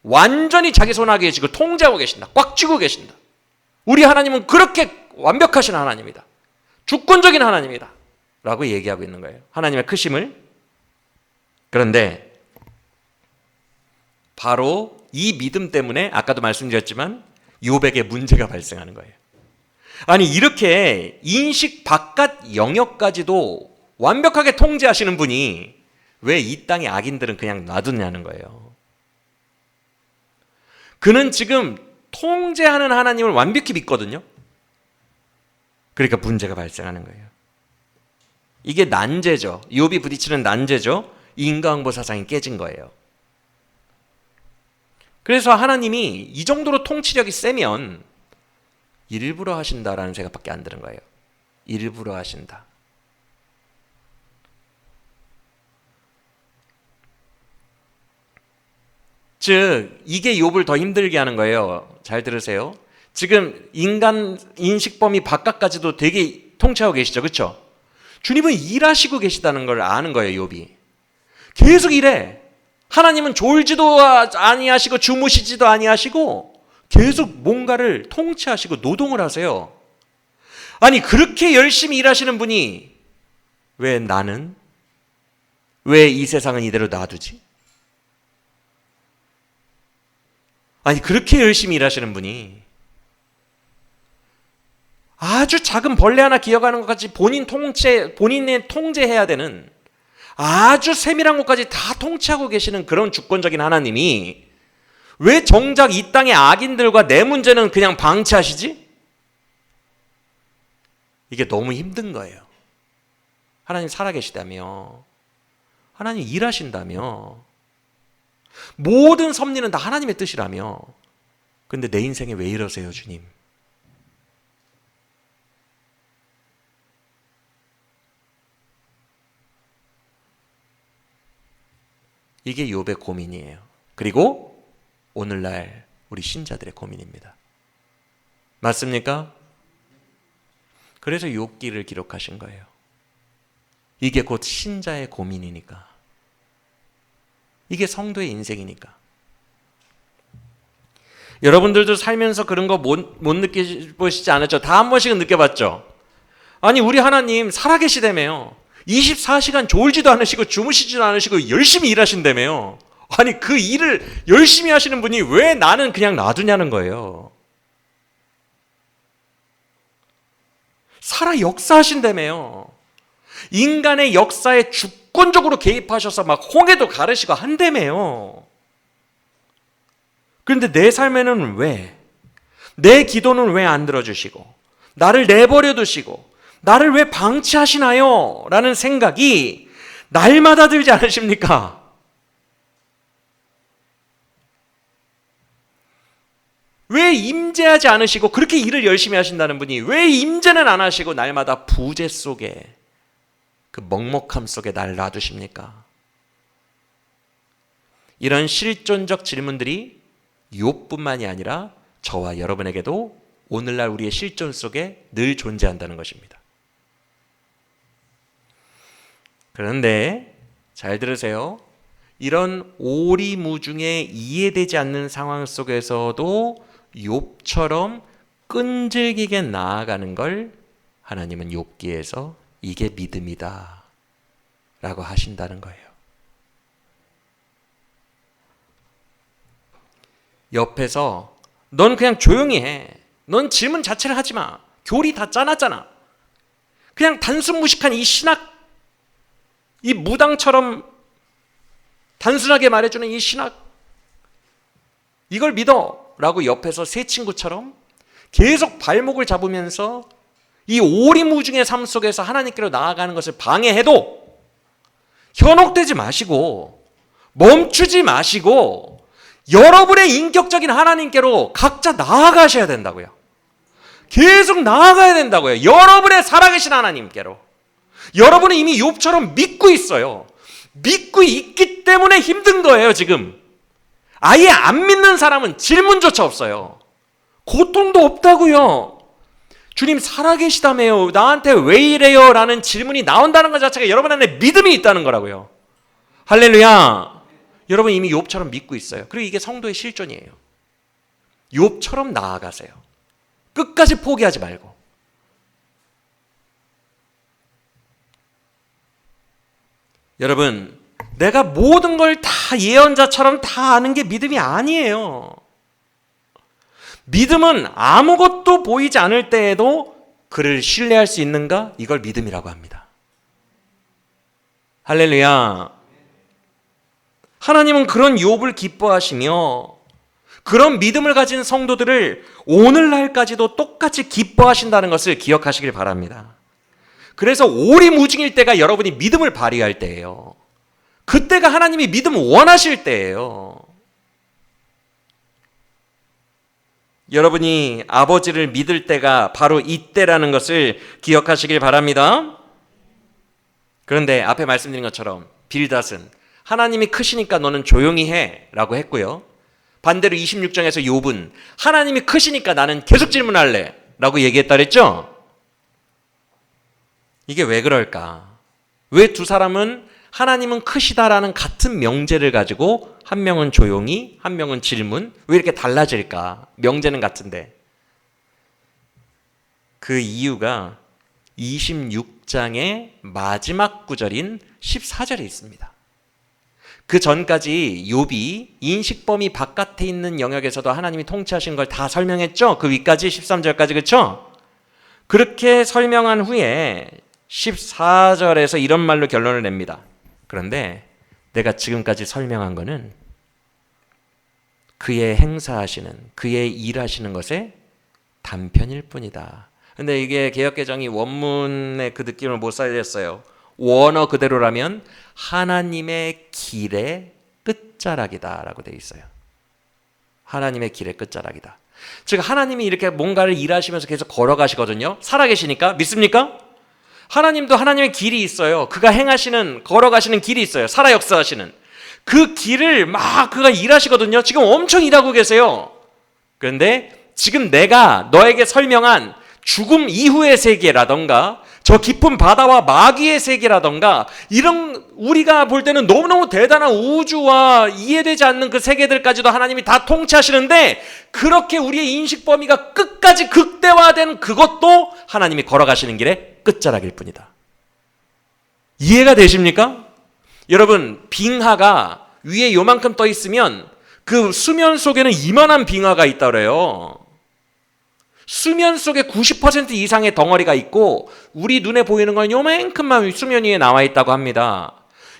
완전히 자기 손아귀에 쥐고 통제하고 계신다. 꽉 쥐고 계신다. 우리 하나님은 그렇게 완벽하신 하나님이다. 주권적인 하나님이다 라고 얘기하고 있는 거예요. 하나님의 크심을. 그런데 바로 이 믿음 때문에 아까도 말씀드렸지만 욥에게 문제가 발생하는 거예요. 아니 이렇게 인식 바깥 영역까지도 완벽하게 통제하시는 분이 왜 이 땅의 악인들은 그냥 놔두냐는 거예요. 그는 지금 통제하는 하나님을 완벽히 믿거든요. 그러니까 문제가 발생하는 거예요. 이게 난제죠. 욥이 부딪히는 난제죠. 인과응보 사상이 깨진 거예요. 그래서 하나님이 이 정도로 통치력이 세면 일부러 하신다라는 생각밖에 안 드는 거예요. 일부러 하신다. 즉 이게 욥을 더 힘들게 하는 거예요. 잘 들으세요. 지금 인간 인식 범위 바깥까지도 되게 통치하고 계시죠. 그렇죠? 주님은 일하시고 계시다는 걸 아는 거예요. 욥이. 계속 일해. 하나님은 졸지도 아니하시고 주무시지도 아니하시고 계속 뭔가를 통치하시고 노동을 하세요. 아니 그렇게 열심히 일하시는 분이 왜 나는? 왜 이 세상은 이대로 놔두지? 아니 그렇게 열심히 일하시는 분이 아주 작은 벌레 하나 기어가는 것까지 본인의 통제해야 되는 아주 세밀한 것까지 다 통치하고 계시는 그런 주권적인 하나님이 왜 정작 이 땅의 악인들과 내 문제는 그냥 방치하시지? 이게 너무 힘든 거예요. 하나님 살아계시다며, 하나님 일하신다며, 모든 섭리는 다 하나님의 뜻이라며. 근데 내 인생에 왜 이러세요, 주님? 이게 욥의 고민이에요. 그리고 오늘날 우리 신자들의 고민입니다. 맞습니까? 그래서 욥기를 기록하신 거예요. 이게 곧 신자의 고민이니까. 이게 성도의 인생이니까. 여러분들도 살면서 그런 거 못 느껴보시지 않았죠? 다 한 번씩은 느껴봤죠? 아니, 우리 하나님 살아계시다며요. 24시간 졸지도 않으시고 주무시지도 않으시고 열심히 일하신다며요. 아니, 그 일을 열심히 하시는 분이 왜 나는 그냥 놔두냐는 거예요. 살아 역사하신다며요. 인간의 역사에 주권적으로 개입하셔서 막 홍해도 가르시고 한다며요. 그런데 내 삶에는 왜? 내 기도는 왜 안 들어주시고 나를 내버려 두시고 나를 왜 방치하시나요? 라는 생각이 날마다 들지 않으십니까? 왜 임재하지 않으시고 그렇게 일을 열심히 하신다는 분이 왜 임재는 안 하시고 날마다 부재 속에 그 먹먹함 속에 날 놔두십니까? 이런 실존적 질문들이 욥뿐만이 아니라 저와 여러분에게도 오늘날 우리의 실존 속에 늘 존재한다는 것입니다. 그런데 잘 들으세요. 이런 오리무중에 이해되지 않는 상황 속에서도 욥처럼 끈질기게 나아가는 걸 하나님은 욥기에서 이게 믿음이다 라고 하신다는 거예요. 옆에서 넌 그냥 조용히 해. 넌 질문 자체를 하지 마. 교리 다 짜놨잖아. 그냥 단순 무식한 이 신학, 이 무당처럼 단순하게 말해주는 이 신학, 이걸 믿어 라고 옆에서 새 친구처럼 계속 발목을 잡으면서 이 오리무중의 삶 속에서 하나님께로 나아가는 것을 방해해도 현혹되지 마시고 멈추지 마시고 여러분의 인격적인 하나님께로 각자 나아가셔야 된다고요. 계속 나아가야 된다고요. 여러분의 살아계신 하나님께로. 여러분은 이미 욥처럼 믿고 있어요. 믿고 있기 때문에 힘든 거예요, 지금. 아예 안 믿는 사람은 질문조차 없어요. 고통도 없다고요. 주님 살아계시다며요. 나한테 왜 이래요? 라는 질문이 나온다는 것 자체가 여러분 안에 믿음이 있다는 거라고요. 할렐루야. 여러분 이미 욥처럼 믿고 있어요. 그리고 이게 성도의 실존이에요. 욥처럼 나아가세요. 끝까지 포기하지 말고. 여러분, 내가 모든 걸 다 예언자처럼 다 아는 게 믿음이 아니에요. 믿음은 아무것도 보이지 않을 때에도 그를 신뢰할 수 있는가? 이걸 믿음이라고 합니다. 할렐루야. 하나님은 그런 욥을 기뻐하시며 그런 믿음을 가진 성도들을 오늘날까지도 똑같이 기뻐하신다는 것을 기억하시길 바랍니다. 그래서 오리무중일 때가 여러분이 믿음을 발휘할 때예요. 그때가 하나님이 믿음을 원하실 때예요. 여러분이 아버지를 믿을 때가 바로 이때라는 것을 기억하시길 바랍니다. 그런데 앞에 말씀드린 것처럼 빌닷은 하나님이 크시니까 너는 조용히 해 라고 했고요. 반대로 26장에서 욥은 하나님이 크시니까 나는 계속 질문할래 라고 얘기했다 그랬죠? 이게 왜 그럴까? 왜 두 사람은 하나님은 크시다라는 같은 명제를 가지고 한 명은 조용히, 한 명은 질문, 왜 이렇게 달라질까? 명제는 같은데. 그 이유가 26장의 마지막 구절인 14절에 있습니다. 그 전까지 욥이 인식범위 바깥에 있는 영역에서도 하나님이 통치하신 걸 다 설명했죠? 그 위까지 13절까지, 그렇죠? 그렇게 설명한 후에 14절에서 이런 말로 결론을 냅니다. 그런데 내가 지금까지 설명한 거는 그의 행사하시는, 그의 일하시는 것의 단편일 뿐이다. 근데 이게 개역개정이 원문의 그 느낌을 못 살렸어요. 원어 그대로라면 하나님의 길에 끝자락이다라고 돼 있어요. 하나님의 길의 끝자락이다. 즉 하나님이 이렇게 뭔가를 일하시면서 계속 걸어가시거든요. 살아계시니까 믿습니까? 하나님도 하나님의 길이 있어요. 그가 행하시는 걸어가시는 길이 있어요. 살아 역사하시는 그 길을 막 그가 일하시거든요. 지금 엄청 일하고 계세요. 그런데 지금 내가 너에게 설명한 죽음 이후의 세계라던가 저 깊은 바다와 마귀의 세계라던가 이런 우리가 볼 때는 너무너무 대단한 우주와 이해되지 않는 그 세계들까지도 하나님이 다 통치하시는데 그렇게 우리의 인식 범위가 끝까지 극대화된 그것도 하나님이 걸어가시는 길의 끝자락일 뿐이다. 이해가 되십니까? 여러분 빙하가 위에 요만큼 떠 있으면 그 수면 속에는 이만한 빙하가 있다 그래요. 수면 속에 90% 이상의 덩어리가 있고 우리 눈에 보이는 건 요만큼만 수면 위에 나와 있다고 합니다.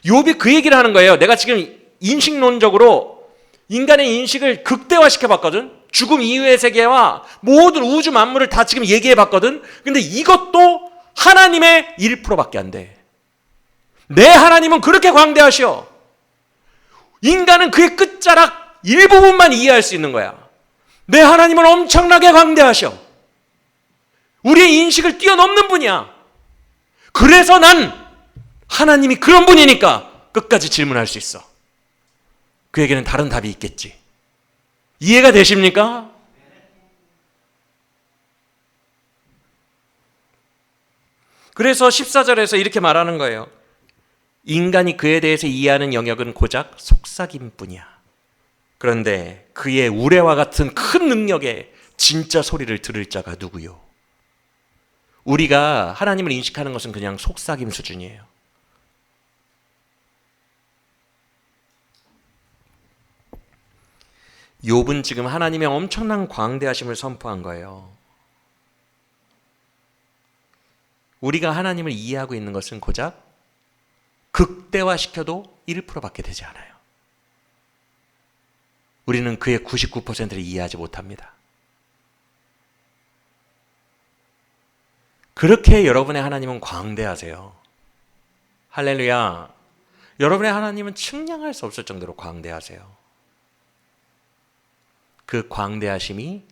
욥이 그 얘기를 하는 거예요. 내가 지금 인식론적으로 인간의 인식을 극대화시켜 봤거든. 죽음 이후의 세계와 모든 우주 만물을 다 지금 얘기해 봤거든. 근데 이것도 하나님의 1%밖에 안 돼. 내 하나님은 그렇게 광대하셔. 인간은 그의 끝자락 일부분만 이해할 수 있는 거야. 내 하나님은 엄청나게 광대하셔. 우리의 인식을 뛰어넘는 분이야. 그래서 난 하나님이 그런 분이니까 끝까지 질문할 수 있어. 그에게는 다른 답이 있겠지. 이해가 되십니까? 그래서 14절에서 이렇게 말하는 거예요. 인간이 그에 대해서 이해하는 영역은 고작 속삭임 뿐이야. 그런데 그의 우레와 같은 큰 능력에 진짜 소리를 들을 자가 누구요? 우리가 하나님을 인식하는 것은 그냥 속삭임 수준이에요. 욥은 지금 하나님의 엄청난 광대하심을 선포한 거예요. 우리가 하나님을 이해하고 있는 것은 고작 극대화시켜도 1%밖에 되지 않아요. 우리는 그의 99%를 이해하지 못합니다. 그렇게 여러분의 하나님은 광대하세요. 할렐루야. 여러분의 하나님은 측량할 수 없을 정도로 광대하세요. 그 광대하심이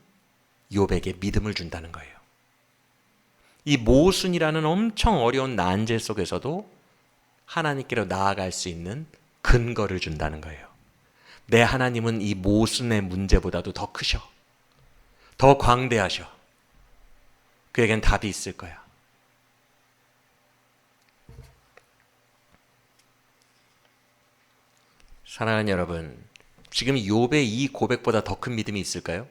욥에게 믿음을 준다는 거예요. 이 모순이라는 엄청 어려운 난제 속에서도 하나님께로 나아갈 수 있는 근거를 준다는 거예요. 내 하나님은 이 모순의 문제보다도 더 크셔. 더 광대하셔. 그에겐 답이 있을 거야. 사랑하는 여러분, 지금 욥의 이 고백보다 더 큰 믿음이 있을까요?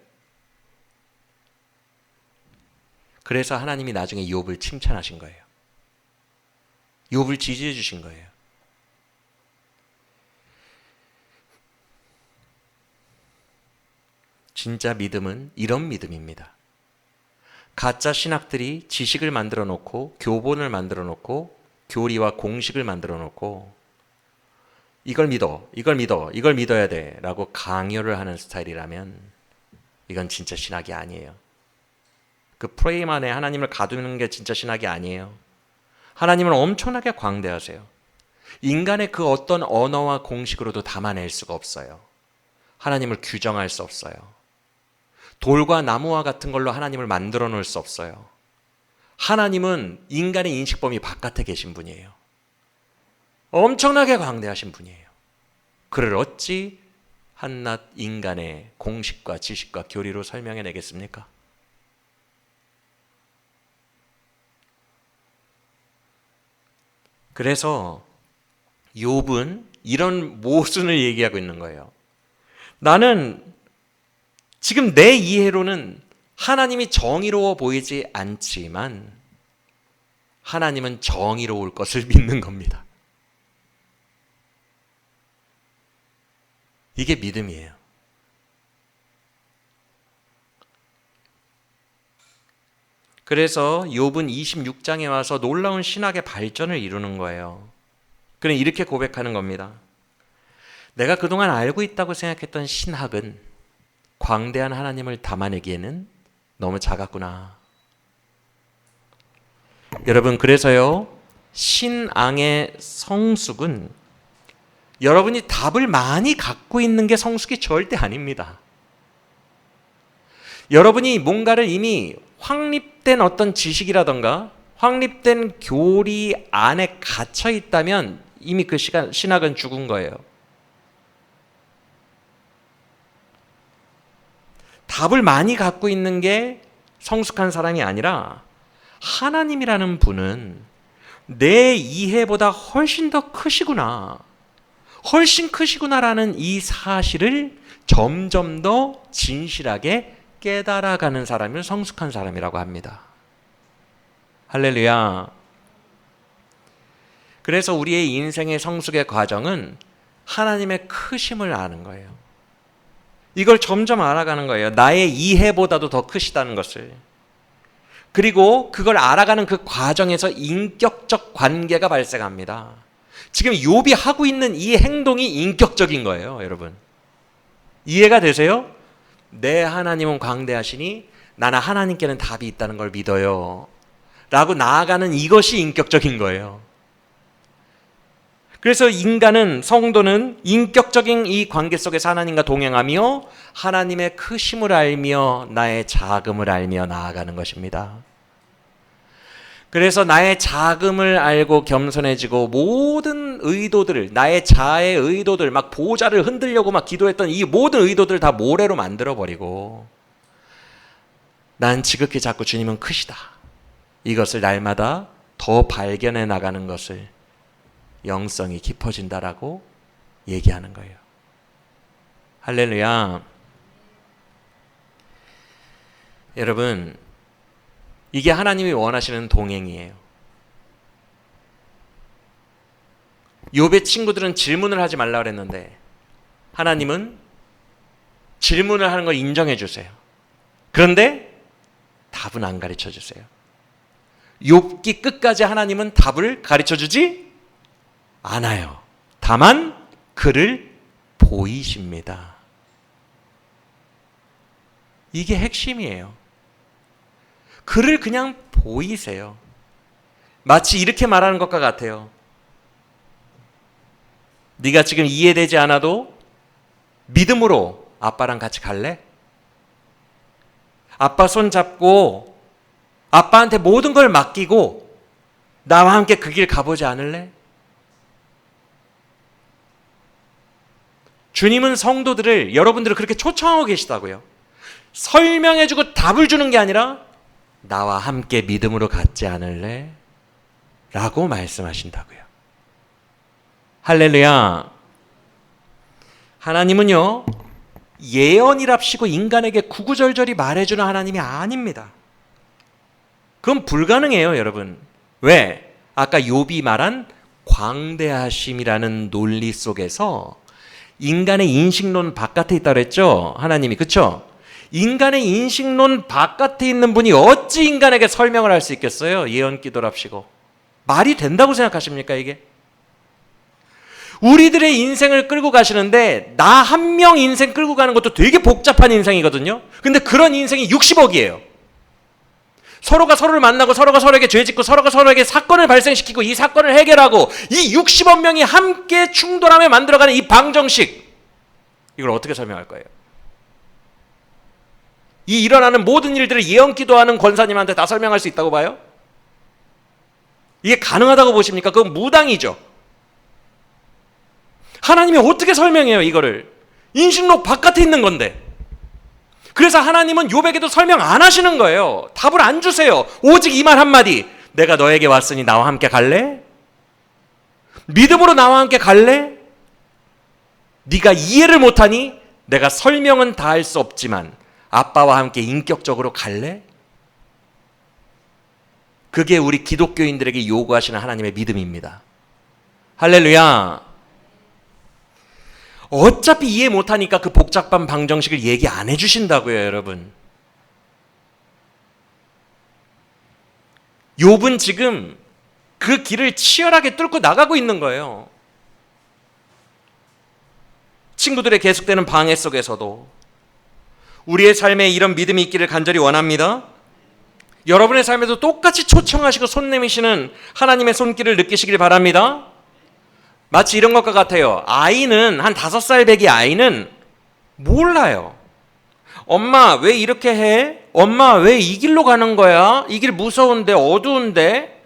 그래서 하나님이 나중에 욥을 칭찬하신 거예요. 욥을 지지해 주신 거예요. 진짜 믿음은 이런 믿음입니다. 가짜 신학들이 지식을 만들어 놓고 교본을 만들어 놓고 교리와 공식을 만들어 놓고 이걸 믿어, 이걸 믿어, 이걸 믿어야 돼 라고 강요를 하는 스타일이라면 이건 진짜 신학이 아니에요. 그 프레임 안에 하나님을 가두는 게 진짜 신학이 아니에요. 하나님은 엄청나게 광대하세요. 인간의 그 어떤 언어와 공식으로도 담아낼 수가 없어요. 하나님을 규정할 수 없어요. 돌과 나무와 같은 걸로 하나님을 만들어 놓을 수 없어요. 하나님은 인간의 인식 범위 바깥에 계신 분이에요. 엄청나게 광대하신 분이에요. 그를 어찌 한낱 인간의 공식과 지식과 교리로 설명해 내겠습니까? 그래서 욥은 이런 모순을 얘기하고 있는 거예요. 나는 지금 내 이해로는 하나님이 정의로워 보이지 않지만 하나님은 정의로울 것을 믿는 겁니다. 이게 믿음이에요. 그래서 욥은 26장에 와서 놀라운 신학의 발전을 이루는 거예요. 그는 이렇게 고백하는 겁니다. 내가 그동안 알고 있다고 생각했던 신학은 광대한 하나님을 담아내기에는 너무 작았구나. 여러분, 그래서요, 신앙의 성숙은 여러분이 답을 많이 갖고 있는 게 성숙이 절대 아닙니다. 여러분이 뭔가를 이미 확립된 어떤 지식이라던가 확립된 교리 안에 갇혀 있다면 이미 그 신학은 죽은 거예요. 답을 많이 갖고 있는 게 성숙한 사람이 아니라 하나님이라는 분은 내 이해보다 훨씬 더 크시구나, 훨씬 크시구나라는 이 사실을 점점 더 진실하게 깨달아가는 사람을 성숙한 사람이라고 합니다. 할렐루야. 그래서 우리의 인생의 성숙의 과정은 하나님의 크심을 아는 거예요. 이걸 점점 알아가는 거예요. 나의 이해보다도 더 크시다는 것을. 그리고 그걸 알아가는 그 과정에서 인격적 관계가 발생합니다. 지금 욥이 하고 있는 이 행동이 인격적인 거예요, 여러분. 이해가 되세요? 내 하나님은 광대하시니 나는 하나님께는 답이 있다는 걸 믿어요 라고 나아가는 이것이 인격적인 거예요. 그래서 인간은, 성도는 인격적인 이 관계 속에서 하나님과 동행하며 하나님의 크심을 알며 나의 작음을 알며 나아가는 것입니다. 그래서 나의 작음을 알고 겸손해지고 모든 의도들을, 나의 자아의 의도들, 막 보좌를 흔들려고 막 기도했던 이 모든 의도들을 다 모래로 만들어버리고 난 지극히 자꾸 주님은 크시다, 이것을 날마다 더 발견해 나가는 것을 영성이 깊어진다라고 얘기하는 거예요. 할렐루야. 여러분, 이게 하나님이 원하시는 동행이에요. 욥의 친구들은 질문을 하지 말라 그랬는데 하나님은 질문을 하는 걸 인정해 주세요. 그런데 답은 안 가르쳐 주세요. 욥기 끝까지 하나님은 답을 가르쳐 주지 않아요. 다만 그를 보이십니다. 이게 핵심이에요. 그를 그냥 보이세요. 마치 이렇게 말하는 것과 같아요. 네가 지금 이해되지 않아도 믿음으로 아빠랑 같이 갈래? 아빠 손 잡고 아빠한테 모든 걸 맡기고 나와 함께 그 길 가보지 않을래? 주님은 성도들을, 여러분들을 그렇게 초청하고 계시다고요. 설명해주고 답을 주는 게 아니라 나와 함께 믿음으로 갖지 않을래? 라고 말씀하신다고요. 할렐루야. 하나님은요, 예언이랍시고 인간에게 구구절절히 말해주는 하나님이 아닙니다. 그건 불가능해요, 여러분. 왜? 아까 욥이 말한 광대하심이라는 논리 속에서 인간의 인식론 바깥에 있다고 그랬죠? 하나님이. 그쵸? 인간의 인식론 바깥에 있는 분이 어찌 인간에게 설명을 할 수 있겠어요? 예언 기도랍시고. 말이 된다고 생각하십니까, 이게? 우리들의 인생을 끌고 가시는데 나 한 명 인생 끌고 가는 것도 되게 복잡한 인생이거든요. 근데 그런 인생이 60억이에요. 서로가 서로를 만나고 서로가 서로에게 죄짓고 서로가 서로에게 사건을 발생시키고 이 사건을 해결하고 이 60억 명이 함께 충돌하며 만들어가는 이 방정식, 이걸 어떻게 설명할 거예요? 이 일어나는 모든 일들을 예언 기도하는 권사님한테 다 설명할 수 있다고 봐요? 이게 가능하다고 보십니까? 그건 무당이죠. 하나님이 어떻게 설명해요, 이거를? 인식록 바깥에 있는 건데. 그래서 하나님은 욥에게도 설명 안 하시는 거예요. 답을 안 주세요. 오직 이 말 한마디. 내가 너에게 왔으니 나와 함께 갈래? 믿음으로 나와 함께 갈래? 네가 이해를 못하니 내가 설명은 다 할 수 없지만 아빠와 함께 인격적으로 갈래? 그게 우리 기독교인들에게 요구하시는 하나님의 믿음입니다. 할렐루야. 어차피 이해 못하니까 그 복잡한 방정식을 얘기 안 해주신다고요, 여러분. 욥은 지금 그 길을 치열하게 뚫고 나가고 있는 거예요. 친구들의 계속되는 방해 속에서도 우리의 삶에 이런 믿음이 있기를 간절히 원합니다. 여러분의 삶에도 똑같이 초청하시고 손 내미시는 하나님의 손길을 느끼시길 바랍니다. 마치 이런 것과 같아요. 아이는 한 5살 배기 아이는 몰라요. 엄마 왜 이렇게 해? 엄마 왜 이 길로 가는 거야? 이 길 무서운데 어두운데?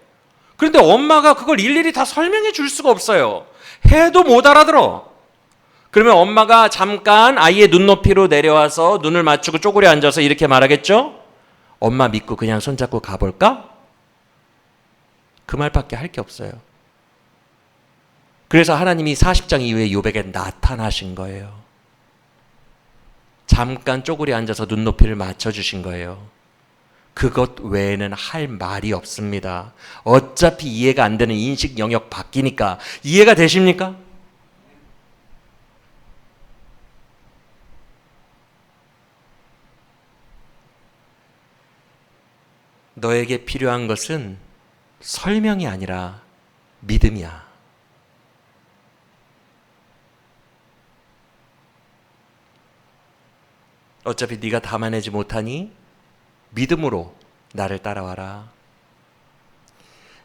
그런데 엄마가 그걸 일일이 다 설명해 줄 수가 없어요. 해도 못 알아들어. 그러면 엄마가 잠깐 아이의 눈높이로 내려와서 눈을 맞추고 쪼그려 앉아서 이렇게 말하겠죠? 엄마 믿고 그냥 손잡고 가볼까? 그 말밖에 할 게 없어요. 그래서 하나님이 40장 이후에 욥에게 나타나신 거예요. 잠깐 쪼그려 앉아서 눈높이를 맞춰주신 거예요. 그것 외에는 할 말이 없습니다. 어차피 이해가 안 되는 인식 영역 바뀌니까. 이해가 되십니까? 너에게 필요한 것은 설명이 아니라 믿음이야. 어차피 네가 담아내지 못하니 믿음으로 나를 따라와라.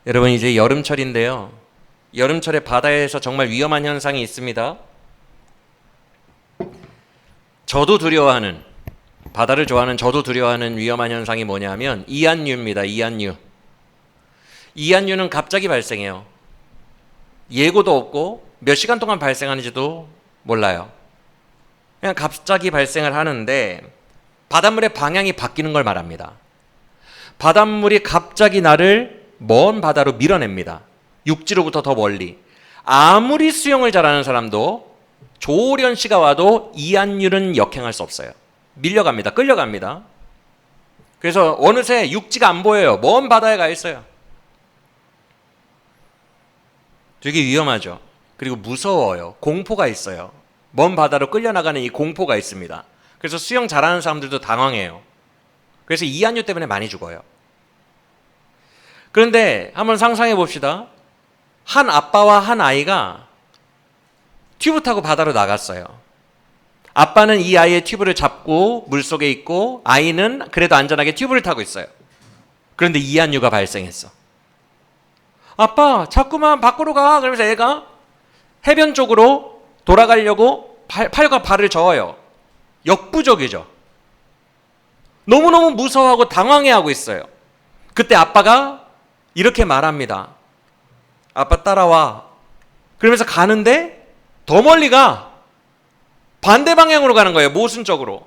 여러분, 이제 여름철인데요. 여름철에 바다에서 정말 위험한 현상이 있습니다. 저도 두려워하는, 바다를 좋아하는 저도 두려워하는 위험한 현상이 뭐냐면 이한류입니다. 이한류. 이한류는 갑자기 발생해요. 예고도 없고 몇 시간 동안 발생하는지도 몰라요. 그냥 갑자기 발생을 하는데 바닷물의 방향이 바뀌는 걸 말합니다. 바닷물이 갑자기 나를 먼 바다로 밀어냅니다. 육지로부터 더 멀리. 아무리 수영을 잘하는 사람도 조련 씨가 와도 이한류는 역행할 수 없어요. 밀려갑니다. 끌려갑니다. 그래서 어느새 육지가 안 보여요. 먼 바다에 가 있어요. 되게 위험하죠. 그리고 무서워요. 공포가 있어요. 먼 바다로 끌려나가는 이 공포가 있습니다. 그래서 수영 잘하는 사람들도 당황해요. 그래서 이한류 때문에 많이 죽어요. 그런데 한번 상상해 봅시다. 한 아빠와 한 아이가 튜브 타고 바다로 나갔어요. 아빠는 이 아이의 튜브를 잡고 물속에 있고 아이는 그래도 안전하게 튜브를 타고 있어요. 그런데 이한류가 발생했어. 아빠 자꾸만 밖으로 가. 그러면서 애가 해변 쪽으로 돌아가려고 팔과 발을 저어요. 역부족이죠. 너무너무 무서워하고 당황해하고 있어요. 그때 아빠가 이렇게 말합니다. 아빠 따라와. 그러면서 가는데 더 멀리 가. 반대 방향으로 가는 거예요. 모순적으로.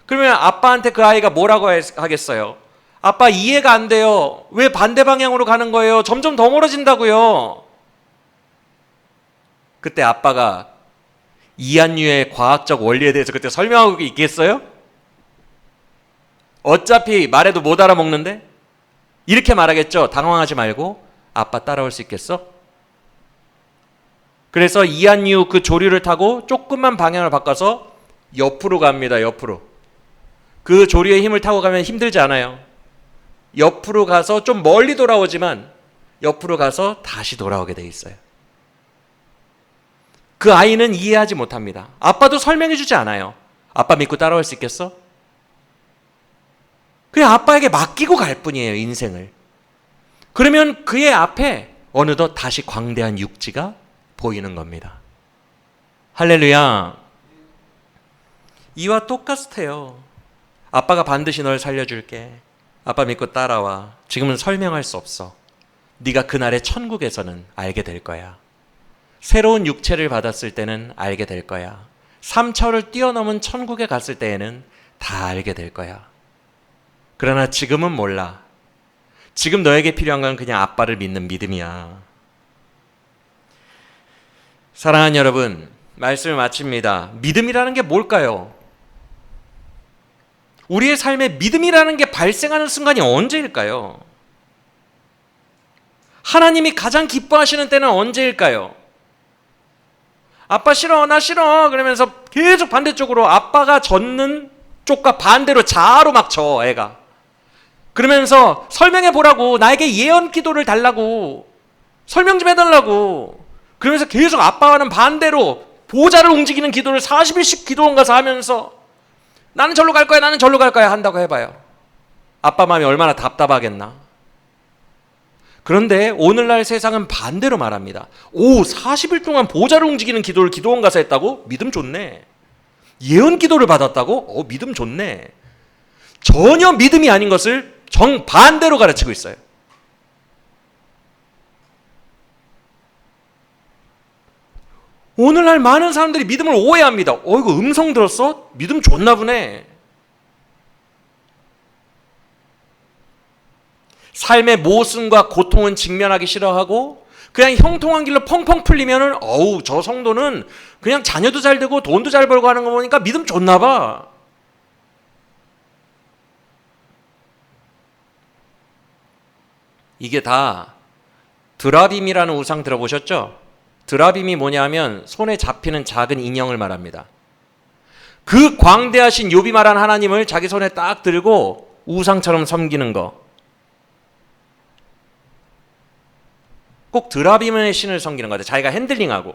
그러면 아빠한테 그 아이가 뭐라고 하겠어요? 아빠 이해가 안 돼요. 왜 반대 방향으로 가는 거예요? 점점 더 멀어진다고요. 그때 아빠가 이한류의 과학적 원리에 대해서 그때 설명하고 있겠어요? 어차피 말해도 못 알아먹는데? 이렇게 말하겠죠. 당황하지 말고 아빠 따라올 수 있겠어? 그래서 이한류 그 조류를 타고 조금만 방향을 바꿔서 옆으로 갑니다. 옆으로. 그 조류의 힘을 타고 가면 힘들지 않아요. 옆으로 가서 좀 멀리 돌아오지만 옆으로 가서 다시 돌아오게 돼 있어요. 그 아이는 이해하지 못합니다. 아빠도 설명해 주지 않아요. 아빠 믿고 따라올 수 있겠어? 그냥 아빠에게 맡기고 갈 뿐이에요. 인생을. 그러면 그의 앞에 어느덧 다시 광대한 육지가 보이는 겁니다. 할렐루야. 이와 똑같아요. 아빠가 반드시 널 살려줄게. 아빠 믿고 따라와. 지금은 설명할 수 없어. 네가 그날의 천국에서는 알게 될 거야. 새로운 육체를 받았을 때는 알게 될 거야. 3차원을 뛰어넘은 천국에 갔을 때에는 다 알게 될 거야. 그러나 지금은 몰라. 지금 너에게 필요한 건 그냥 아빠를 믿는 믿음이야. 사랑하는 여러분, 말씀을 마칩니다. 믿음이라는 게 뭘까요? 우리의 삶에 믿음이라는 게 발생하는 순간이 언제일까요? 하나님이 가장 기뻐하시는 때는 언제일까요? 아빠 싫어, 나 싫어. 그러면서 계속 반대쪽으로 아빠가 젓는 쪽과 반대로 자아로 막 져, 애가. 그러면서 설명해 보라고, 나에게 예언 기도를 달라고, 설명 좀 해달라고. 그러면서 계속 아빠와는 반대로 보좌를 움직이는 기도를 40일씩 기도원 가서 하면서 나는 절로 갈 거야, 나는 절로 갈 거야 한다고 해봐요. 아빠 마음이 얼마나 답답하겠나. 그런데 오늘날 세상은 반대로 말합니다. 40일 동안 보좌를 움직이는 기도를 기도원 가서 했다고? 믿음 좋네. 예언 기도를 받았다고? 믿음 좋네. 전혀 믿음이 아닌 것을 정반대로 가르치고 있어요. 오늘날 많은 사람들이 믿음을 오해합니다. 이거 음성 들었어? 믿음 좋나 보네. 삶의 모순과 고통은 직면하기 싫어하고 그냥 형통한 길로 펑펑 풀리면은 저 성도는 그냥 자녀도 잘 되고 돈도 잘 벌고 하는 거 보니까 믿음 좋나 봐. 이게 다 드라빔이라는 우상 들어보셨죠? 드라빔이 뭐냐면 손에 잡히는 작은 인형을 말합니다. 그 광대하신 욥이 말한 하나님을 자기 손에 딱 들고 우상처럼 섬기는 거. 꼭 드라빔의 신을 섬기는 것 같아요. 자기가 핸들링하고.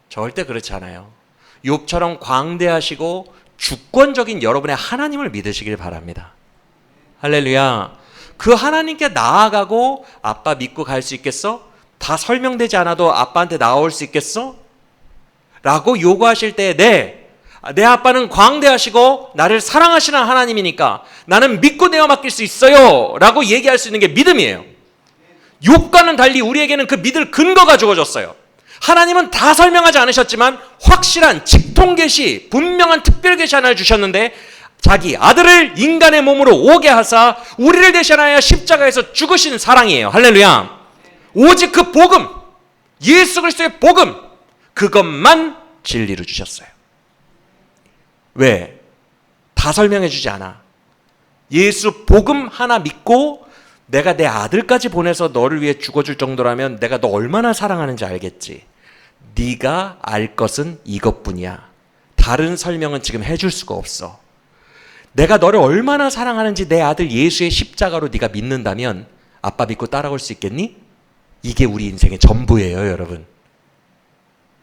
절대 그렇지 않아요. 욥처럼 광대하시고 주권적인 여러분의 하나님을 믿으시길 바랍니다. 할렐루야. 그 하나님께 나아가고 아빠 믿고 갈 수 있겠어? 다 설명되지 않아도 아빠한테 나올 수 있겠어? 라고 요구하실 때 내 아빠는 광대하시고 나를 사랑하시는 하나님이니까 나는 믿고 내어 맡길 수 있어요 라고 얘기할 수 있는 게 믿음이에요. 욥과는 달리 우리에게는 그 믿을 근거가 주어졌어요. 하나님은 다 설명하지 않으셨지만 확실한 직통 계시, 분명한 특별 계시 하나를 주셨는데 자기 아들을 인간의 몸으로 오게 하사 우리를 대신하여 십자가에서 죽으신 사랑이에요. 할렐루야. 오직 그 복음, 예수 그리스도의 복음, 그것만 진리로 주셨어요. 왜? 다 설명해 주지 않아. 예수 복음 하나 믿고 내가 내 아들까지 보내서 너를 위해 죽어줄 정도라면 내가 너 얼마나 사랑하는지 알겠지. 네가 알 것은 이것뿐이야. 다른 설명은 지금 해줄 수가 없어. 내가 너를 얼마나 사랑하는지 내 아들 예수의 십자가로 네가 믿는다면 아빠 믿고 따라올 수 있겠니? 이게 우리 인생의 전부예요, 여러분.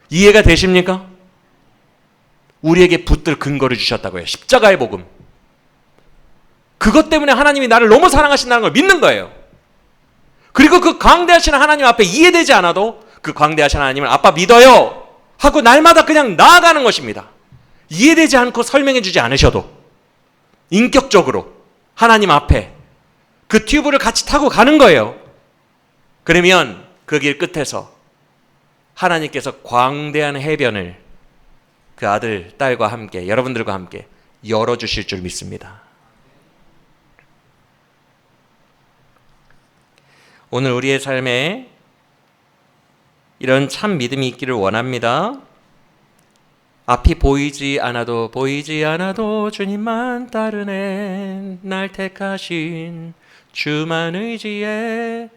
이해가 되십니까? 우리에게 붙들 근거를 주셨다고요. 십자가의 복음. 그것 때문에 하나님이 나를 너무 사랑하신다는 걸 믿는 거예요. 그리고 그 광대하신 하나님 앞에 이해되지 않아도 그 광대하신 하나님을 아빠 믿어요 하고 날마다 그냥 나아가는 것입니다. 이해되지 않고 설명해 주지 않으셔도 인격적으로 하나님 앞에 그 튜브를 같이 타고 가는 거예요. 그러면 그 길 끝에서 하나님께서 광대한 해변을 그 아들, 딸과 함께, 여러분들과 함께 열어주실 줄 믿습니다. 오늘 우리의 삶에 이런 참 믿음이 있기를 원합니다. 앞이 보이지 않아도 주님만 따르네. 날 택하신 주만 의지해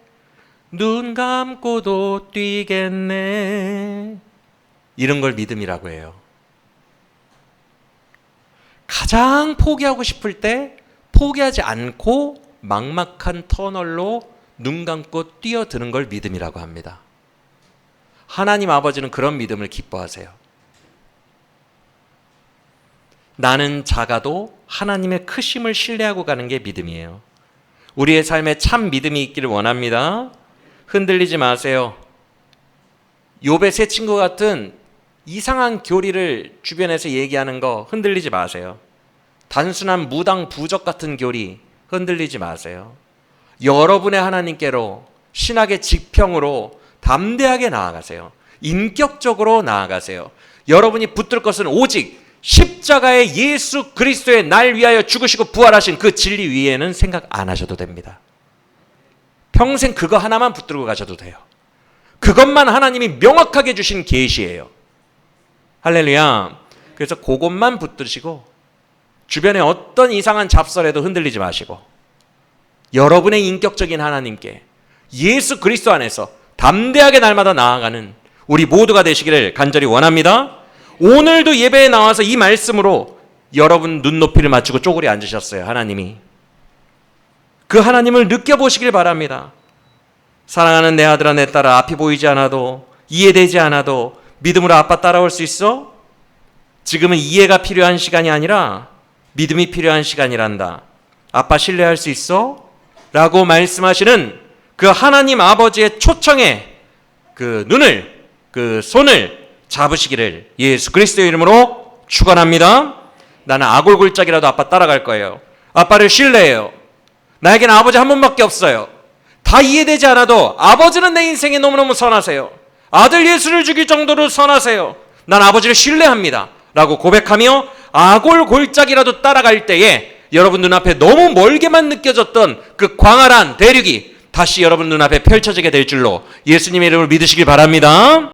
눈 감고도 뛰겠네. 이런 걸 믿음이라고 해요. 가장 포기하고 싶을 때 포기하지 않고 막막한 터널로 눈 감고 뛰어드는 걸 믿음이라고 합니다. 하나님 아버지는 그런 믿음을 기뻐하세요. 나는 작아도 하나님의 크심을 신뢰하고 가는 게 믿음이에요. 우리의 삶에 참 믿음이 있기를 원합니다. 흔들리지 마세요. 욥의 세 친구 같은 이상한 교리를 주변에서 얘기하는 거 흔들리지 마세요. 단순한 무당 부적 같은 교리 흔들리지 마세요. 여러분의 하나님께로 신학의 지평으로 담대하게 나아가세요. 인격적으로 나아가세요. 여러분이 붙들 것은 오직 십자가의 예수 그리스도의 날 위하여 죽으시고 부활하신 그 진리 위에는 생각 안 하셔도 됩니다. 평생 그거 하나만 붙들고 가셔도 돼요. 그것만 하나님이 명확하게 주신 계시예요. 할렐루야. 그래서 그것만 붙드시고 주변에 어떤 이상한 잡설에도 흔들리지 마시고 여러분의 인격적인 하나님께 예수 그리스도 안에서 담대하게 날마다 나아가는 우리 모두가 되시기를 간절히 원합니다. 오늘도 예배에 나와서 이 말씀으로 여러분 눈높이를 맞추고 쪼그리 앉으셨어요. 하나님이. 그 하나님을 느껴보시길 바랍니다. 사랑하는 내 아들아 내 딸아, 앞이 보이지 않아도 이해되지 않아도 믿음으로 아빠 따라올 수 있어? 지금은 이해가 필요한 시간이 아니라 믿음이 필요한 시간이란다. 아빠 신뢰할 수 있어? 라고 말씀하시는 그 하나님 아버지의 초청에 그 눈을, 그 손을 잡으시기를 예수 그리스도의 이름으로 축원합니다. 나는 아골골짜기라도 아빠 따라갈 거예요. 아빠를 신뢰해요. 나에게는 아버지 한 분밖에 없어요. 다 이해되지 않아도 아버지는 내 인생에 너무너무 선하세요. 아들 예수를 죽일 정도로 선하세요. 난 아버지를 신뢰합니다. 라고 고백하며 아골골짜기라도 따라갈 때에 여러분 눈앞에 너무 멀게만 느껴졌던 그 광활한 대륙이 다시 여러분 눈앞에 펼쳐지게 될 줄로 예수님의 이름을 믿으시길 바랍니다.